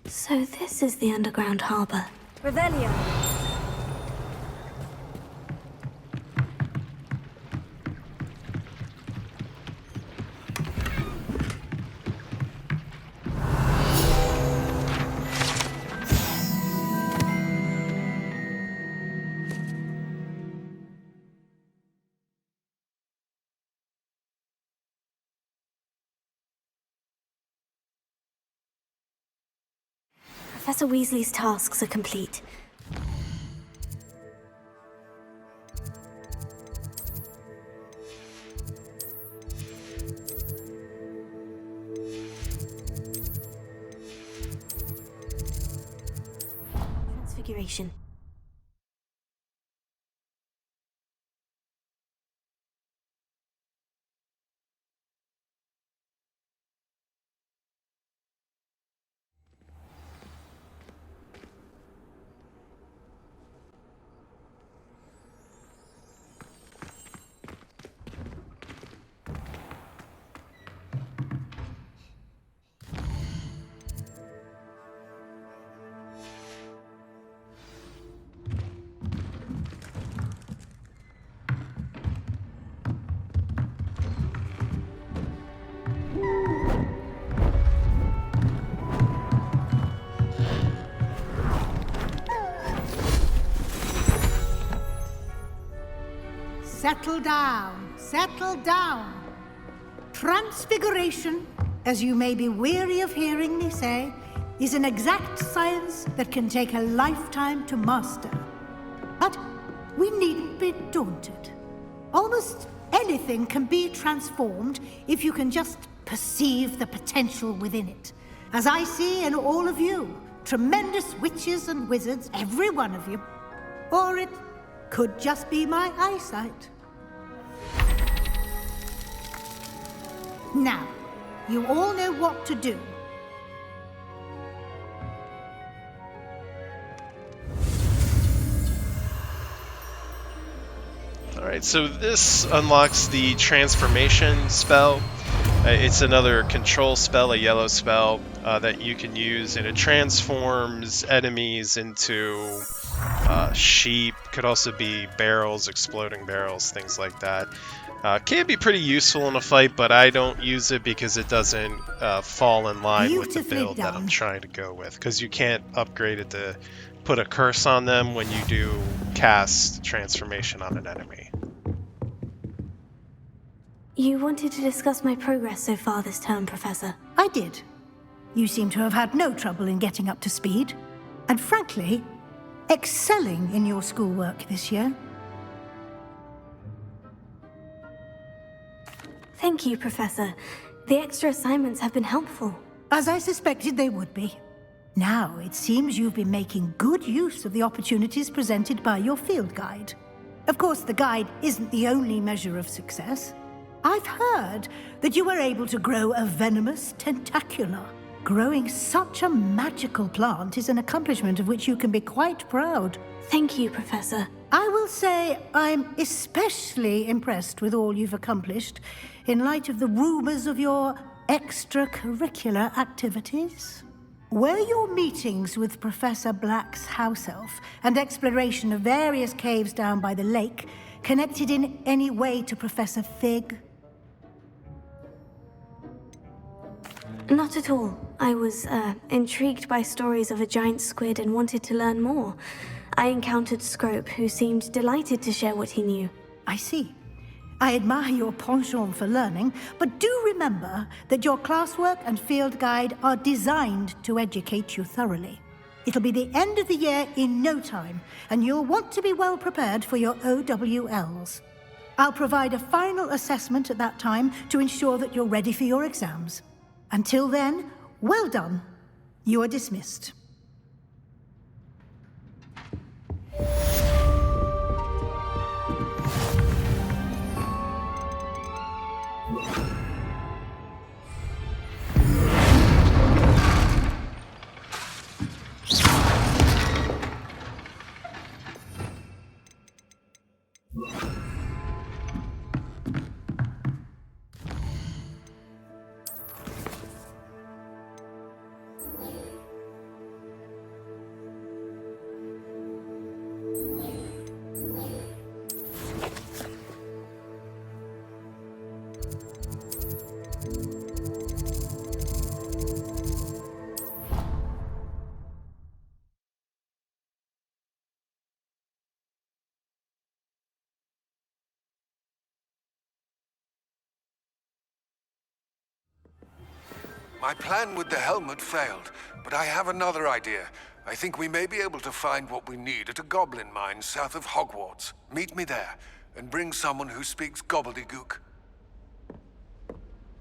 So this is the underground harbor. Revelio. Professor Weasley's tasks are complete. Transfiguration. Settle down, settle down. Transfiguration, as you may be weary of hearing me say, is an exact science that can take a lifetime to master. But we needn't be daunted. Almost anything can be transformed if you can just perceive the potential within it. As I see in all of you, tremendous witches and wizards, every one of you. Or it could just be my eyesight. Now, you all know what to do. Alright, so this unlocks the transformation spell. It's another control spell, a yellow spell, that you can use, and it transforms enemies into sheep. Could also be barrels, exploding barrels, things like that. Can be pretty useful in a fight, but I don't use it because it doesn't fall in line with the build that I'm trying to go with. Because you can't upgrade it to put a curse on them when you do cast transformation on an enemy. You wanted to discuss my progress so far this term, Professor. I did. You seem to have had no trouble in getting up to speed. And frankly, excelling in your schoolwork this year. Thank you, Professor. The extra assignments have been helpful. As I suspected they would be. Now, it seems you've been making good use of the opportunities presented by your field guide. Of course, the guide isn't the only measure of success. I've heard that you were able to grow a venomous tentacula. Growing such a magical plant is an accomplishment of which you can be quite proud. Thank you, Professor. I will say I'm especially impressed with all you've accomplished in light of the rumors of your extracurricular activities. Were your meetings with Professor Black's house elf and exploration of various caves down by the lake connected in any way to Professor Fig? Not at all. I was intrigued by stories of a giant squid and wanted to learn more. I encountered Scrope, who seemed delighted to share what he knew. I see. I admire your penchant for learning, but do remember that your classwork and field guide are designed to educate you thoroughly. It'll be the end of the year in no time, and you'll want to be well prepared for your OWLs. I'll provide a final assessment at that time to ensure that you're ready for your exams. Until then, well done. You are dismissed. My plan with the helmet failed, but I have another idea. I think we may be able to find what we need at a goblin mine south of Hogwarts. Meet me there, and bring someone who speaks gobbledygook.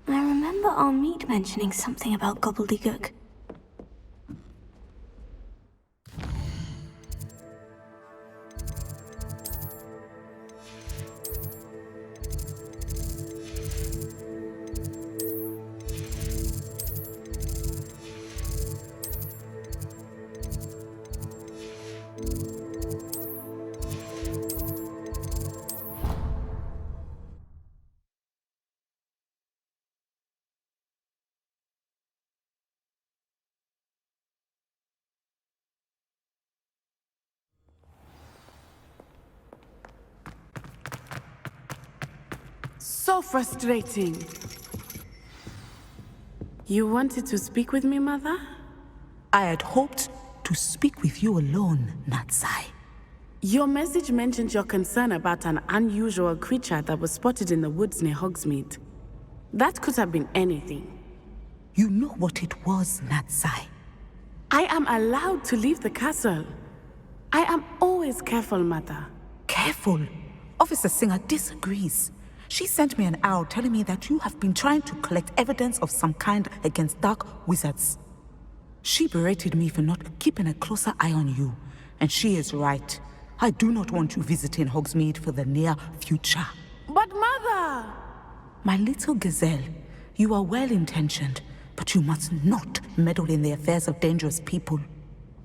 I remember our meet mentioning something about gobbledygook. So frustrating. You wanted to speak with me, Mother? I had hoped to speak with you alone, Natsai. Your message mentioned your concern about an unusual creature that was spotted in the woods near Hogsmeade. That could have been anything. You know what it was, Natsai. I am allowed to leave the castle. I am always careful, Mother. Careful? Officer Singer disagrees. She sent me an owl telling me that you have been trying to collect evidence of some kind against dark wizards. She berated me for not keeping a closer eye on you, and she is right. I do not want you visiting Hogsmeade for the near future. But Mother! My little gazelle, you are well-intentioned, but you must not meddle in the affairs of dangerous people.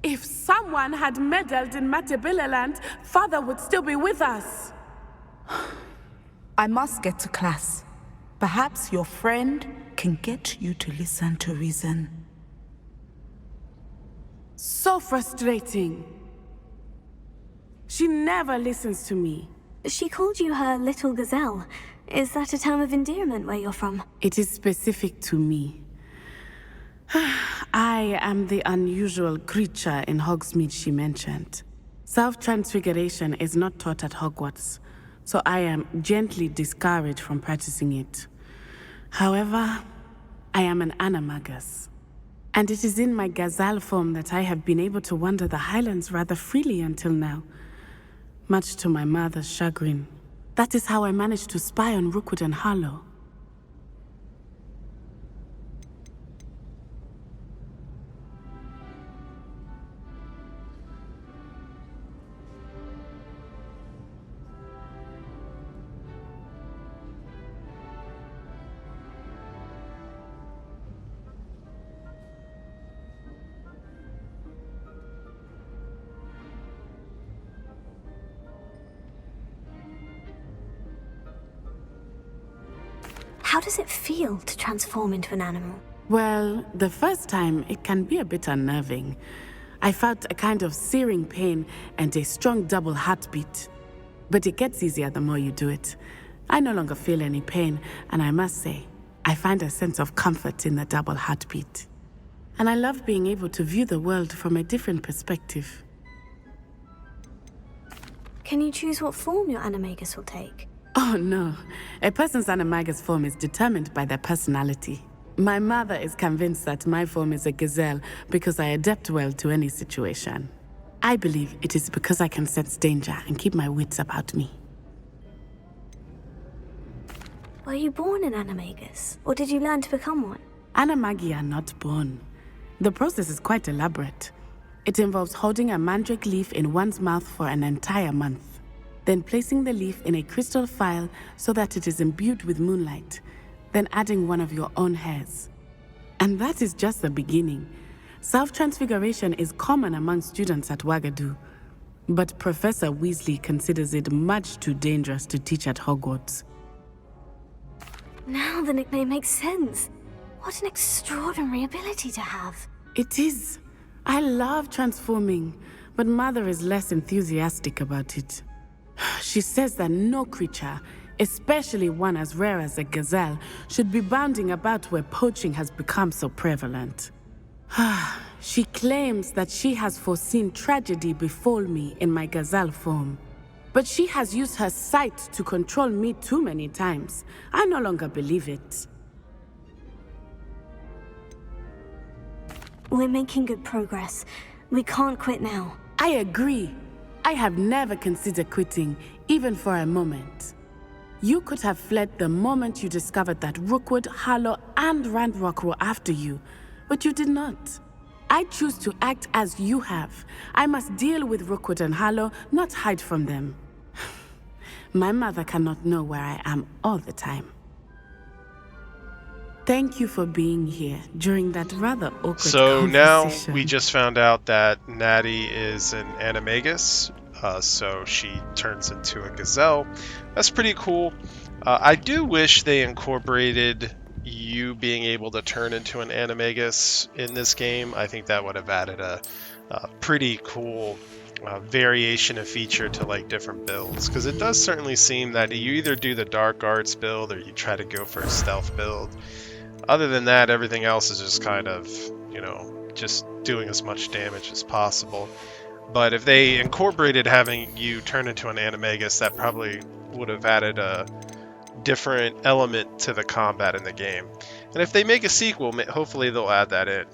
If someone had meddled in Matabeleland, Father would still be with us. I must get to class. Perhaps your friend can get you to listen to reason. So frustrating. She never listens to me. She called you her little gazelle. Is that a term of endearment where you're from? It is specific to me. I am the unusual creature in Hogsmeade she mentioned. Self-transfiguration is not taught at Hogwarts, so I am gently discouraged from practicing it. However, I am an animagus, and it is in my gazelle form that I have been able to wander the Highlands rather freely until now, much to my mother's chagrin. That is how I managed to spy on Rookwood and Harlow. How does it feel to transform into an animal? Well, the first time, it can be a bit unnerving. I felt a kind of searing pain and a strong double heartbeat. But it gets easier the more you do it. I no longer feel any pain, and I must say, I find a sense of comfort in the double heartbeat. And I love being able to view the world from a different perspective. Can you choose what form your animagus will take? Oh no, a person's animagus form is determined by their personality. My mother is convinced that my form is a gazelle because I adapt well to any situation. I believe it is because I can sense danger and keep my wits about me. Were you born an animagus, or did you learn to become one? Animagi are not born. The process is quite elaborate. It involves holding a mandrake leaf in one's mouth for an entire month, then placing the leaf in a crystal phial so that it is imbued with moonlight, then adding one of your own hairs. And that is just the beginning. Self-transfiguration is common among students at Wagadu, but Professor Weasley considers it much too dangerous to teach at Hogwarts. Now the nickname makes sense. What an extraordinary ability to have. It is. I love transforming, but Mother is less enthusiastic about it. She says that no creature, especially one as rare as a gazelle, should be bounding about where poaching has become so prevalent. She claims that she has foreseen tragedy befall me in my gazelle form. But she has used her sight to control me too many times. I no longer believe it. We're making good progress. We can't quit now. I agree. I have never considered quitting, even for a moment. You could have fled the moment you discovered that Rookwood, Harlow, and Randrock were after you, but you did not. I choose to act as you have. I must deal with Rookwood and Harlow, not hide from them. My mother cannot know where I am all the time. Thank you for being here during that rather awkward So now conversation. we just found out that Natty is an animagus, so she turns into a gazelle. That's pretty cool. I do wish they incorporated you being able to turn into an animagus in this game. I think that would have added a pretty cool variation of feature to like different builds, because it does certainly seem that you either do the dark arts build or you try to go for a stealth build. Other than that, everything else is just kind of, you know, just doing as much damage as possible. But if they incorporated having you turn into an animagus, that probably would have added a different element to the combat in the game. And if they make a sequel, hopefully they'll add that in.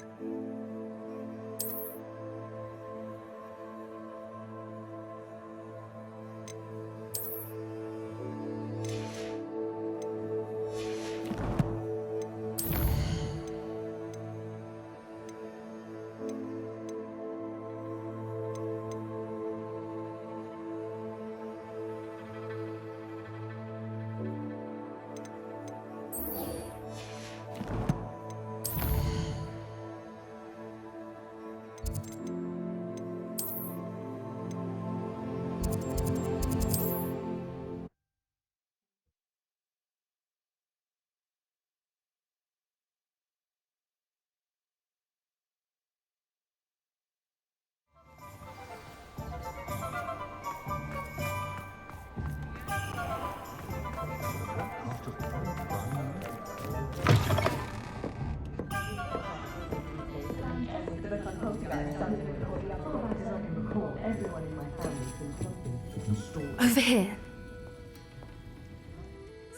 Over here.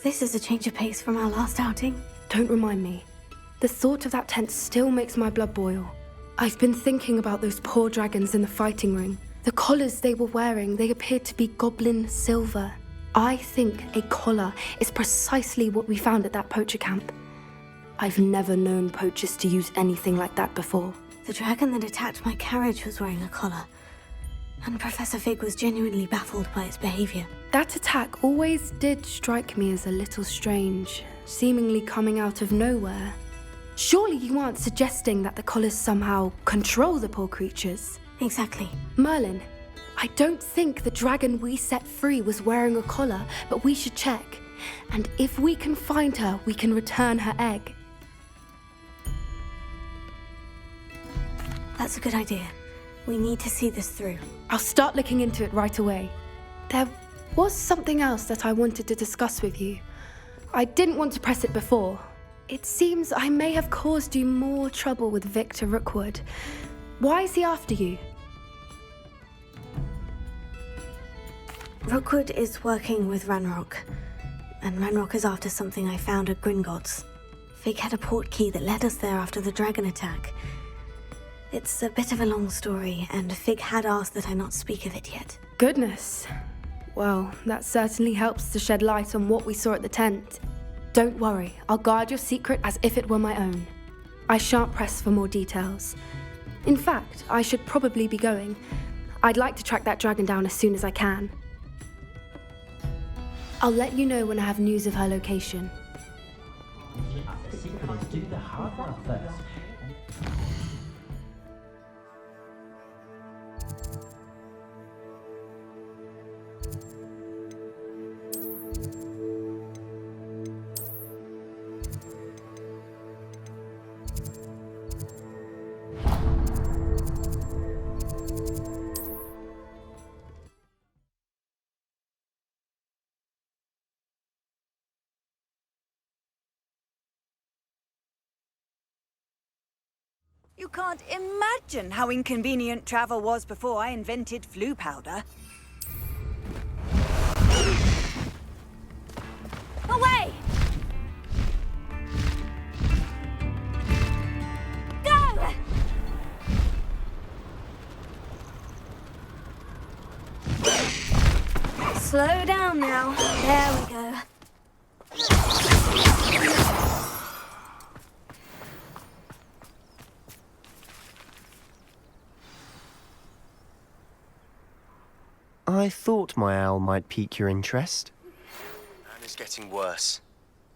This is a change of pace from our last outing. Don't remind me. The thought of that tent still makes my blood boil. I've been thinking about those poor dragons in the fighting ring. The collars they were wearing, they appeared to be goblin silver. I think a collar is precisely what we found at that poacher camp. I've never known poachers to use anything like that before. The dragon that attacked my carriage was wearing a collar, and Professor Fig was genuinely baffled by its behavior. That attack always did strike me as a little strange, seemingly coming out of nowhere. Surely you aren't suggesting that the collars somehow control the poor creatures? Exactly. Merlin, I don't think the dragon we set free was wearing a collar, but we should check. And if we can find her, we can return her egg. That's a good idea. We need to see this through. I'll start looking into it right away. There was something else that I wanted to discuss with you. I didn't want to press it before. It seems I may have caused you more trouble with Victor Rookwood. Why is he after you? Rookwood is working with Ranrock, and Ranrock is after something I found at Gringotts. Fig had a port key that led us there after the dragon attack. It's a bit of a long story, and Fig had asked that I not speak of it yet. Goodness. Well, that certainly helps to shed light on what we saw at the tent. Don't worry, I'll guard your secret as if it were my own. I shan't press for more details. In fact, I should probably be going. I'd like to track that dragon down as soon as I can. I'll let you know when I have news of her location. The secret is do the hard work first. You can't imagine how inconvenient travel was before I invented flu powder. Away! Go! Slow down now. There we go. I thought my owl might pique your interest. Anne is getting worse.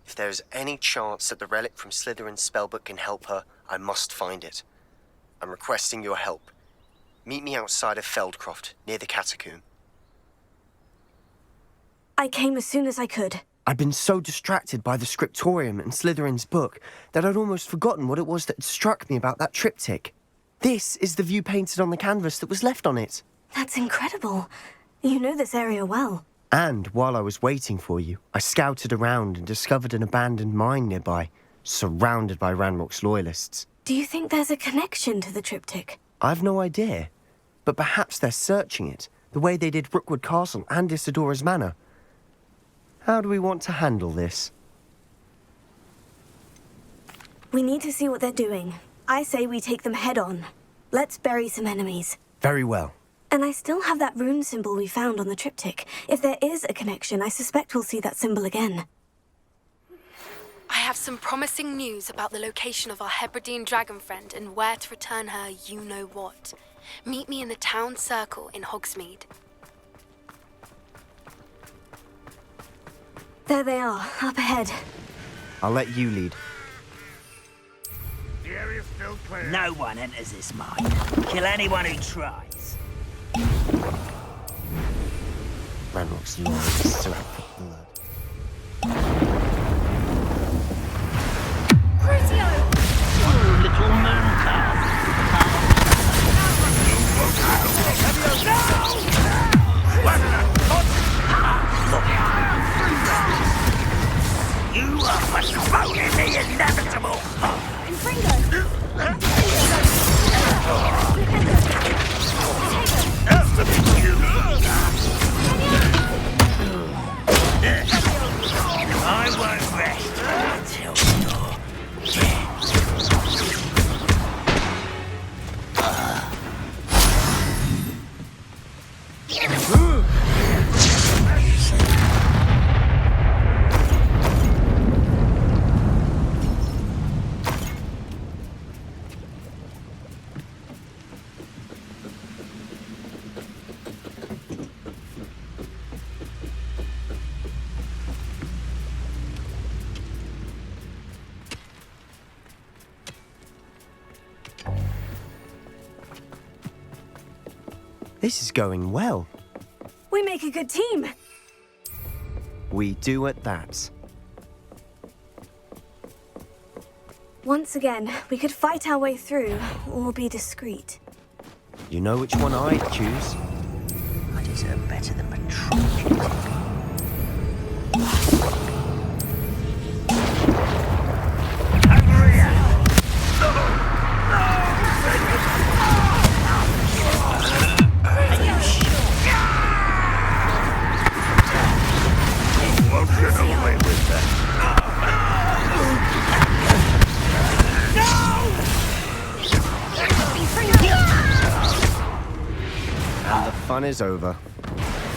If there is any chance that the relic from Slytherin's spellbook can help her, I must find it. I'm requesting your help. Meet me outside of Feldcroft, near the catacomb. I came as soon as I could. I'd been so distracted by the scriptorium and Slytherin's book that I'd almost forgotten what it was that had struck me about that triptych. This is the view painted on the canvas that was left on it. That's incredible. You know this area well. And while I was waiting for you, I scouted around and discovered an abandoned mine nearby, surrounded by Ranrock's loyalists. Do you think there's a connection to the triptych? I've no idea, but perhaps they're searching it, the way they did Rookwood Castle and Isidora's Manor. How do we want to handle this? We need to see what they're doing. I say we take them head on. Let's bury some enemies. Very well. And I still have that rune symbol we found on the triptych. If there is a connection, I suspect we'll see that symbol again. I have some promising news about the location of our Hebridean dragon friend and where to return her you-know-what. Meet me in the town circle in Hogsmeade. There they are, up ahead. I'll let you lead. The area's still clear. No one enters this mine. Kill anyone who tries. Ranrock's loyalists are out for blood. Oh, little mooncalf. You are postponing the inevitable. I won't rest until you're dead. This is going well. We make a good team. We do at that. Once again, we could fight our way through, or be discreet. You know which one I'd choose. I deserve better than patrolling. And the fun is over.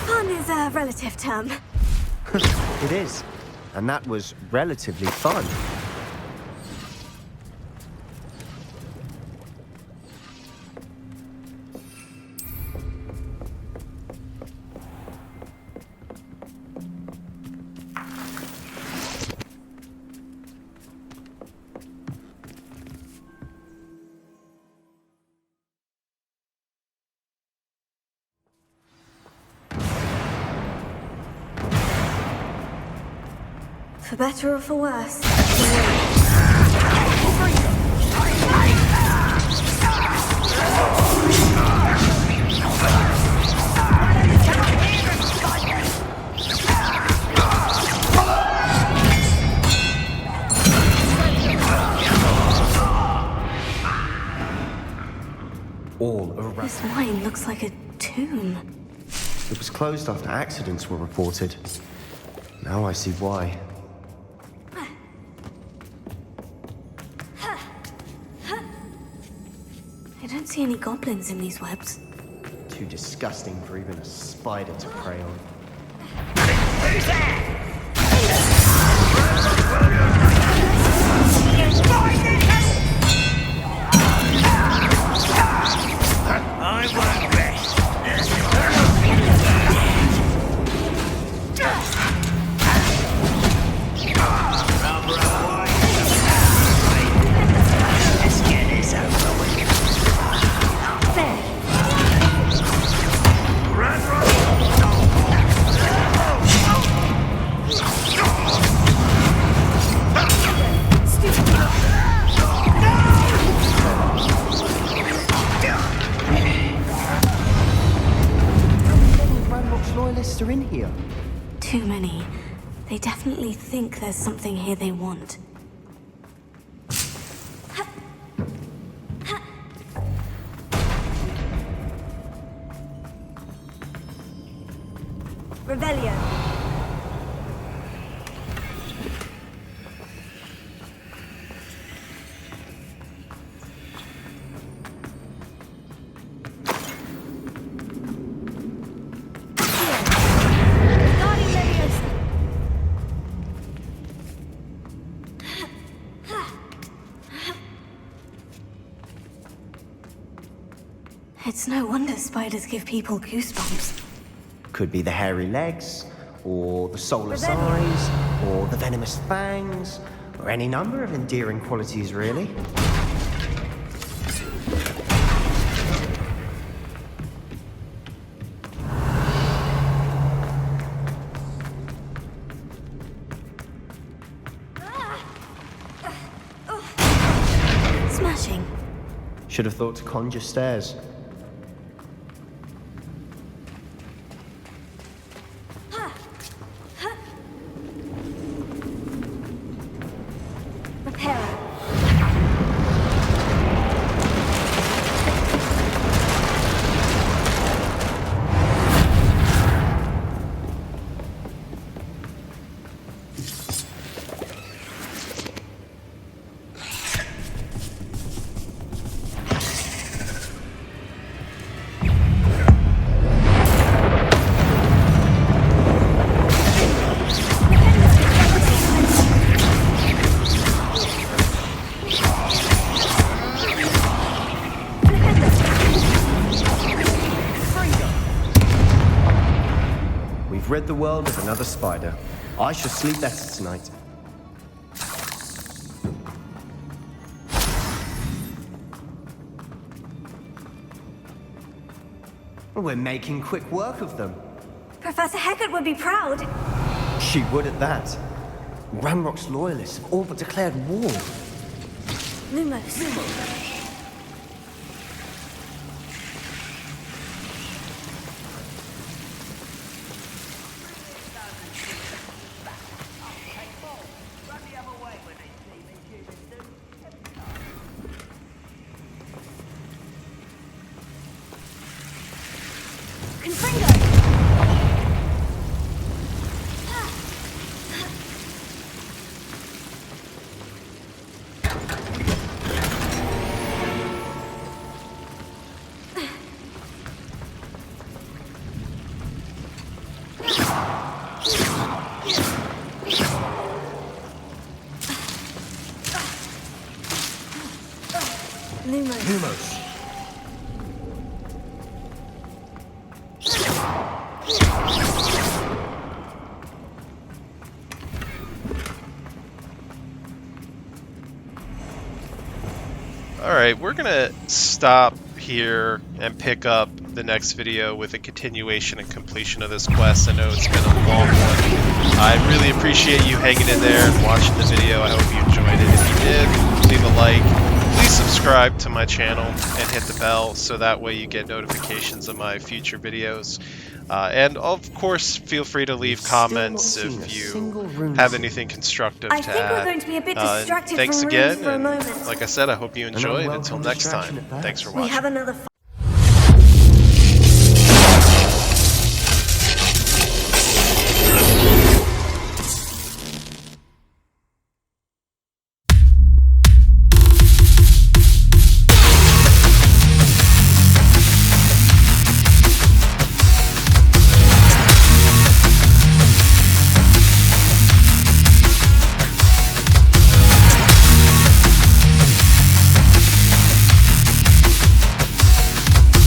Fun is a relative term. It is. And that was relatively fun. For better or for worse. All around. This mine looks like a tomb. It was closed after accidents were reported. Now I see why. I don't see any goblins in these webs. Too disgusting for even a spider to prey on. I won't rest. Let's get this over with. Loyalists are in here. Too many. They definitely think there's something here they want. Revelio. It's no wonder spiders give people goosebumps. Could be the hairy legs, or the soulless eyes, or the venomous fangs, or any number of endearing qualities, really. Smashing. Should have thought to conjure stairs. Rid the world of another spider. I shall sleep better tonight. We're making quick work of them. Professor Hecat would be proud. She would at that. Ranrock's loyalists have all but declared war. Lumos. Lumos. Alright, we're gonna stop here and pick up the next video with a continuation and completion of this quest. I know it's been a long one. I really appreciate you hanging in there and watching the video. I hope you enjoyed it. If you did, leave a like. Please subscribe to my channel and hit the bell so that way you get notifications of my future videos. And of course, feel free to leave comments if you have anything constructive to add. I think we're going to be a bit distracted thanks from again, runes for a and moment. like I said, I hope you enjoyed. Until next time, thanks for watching. We have another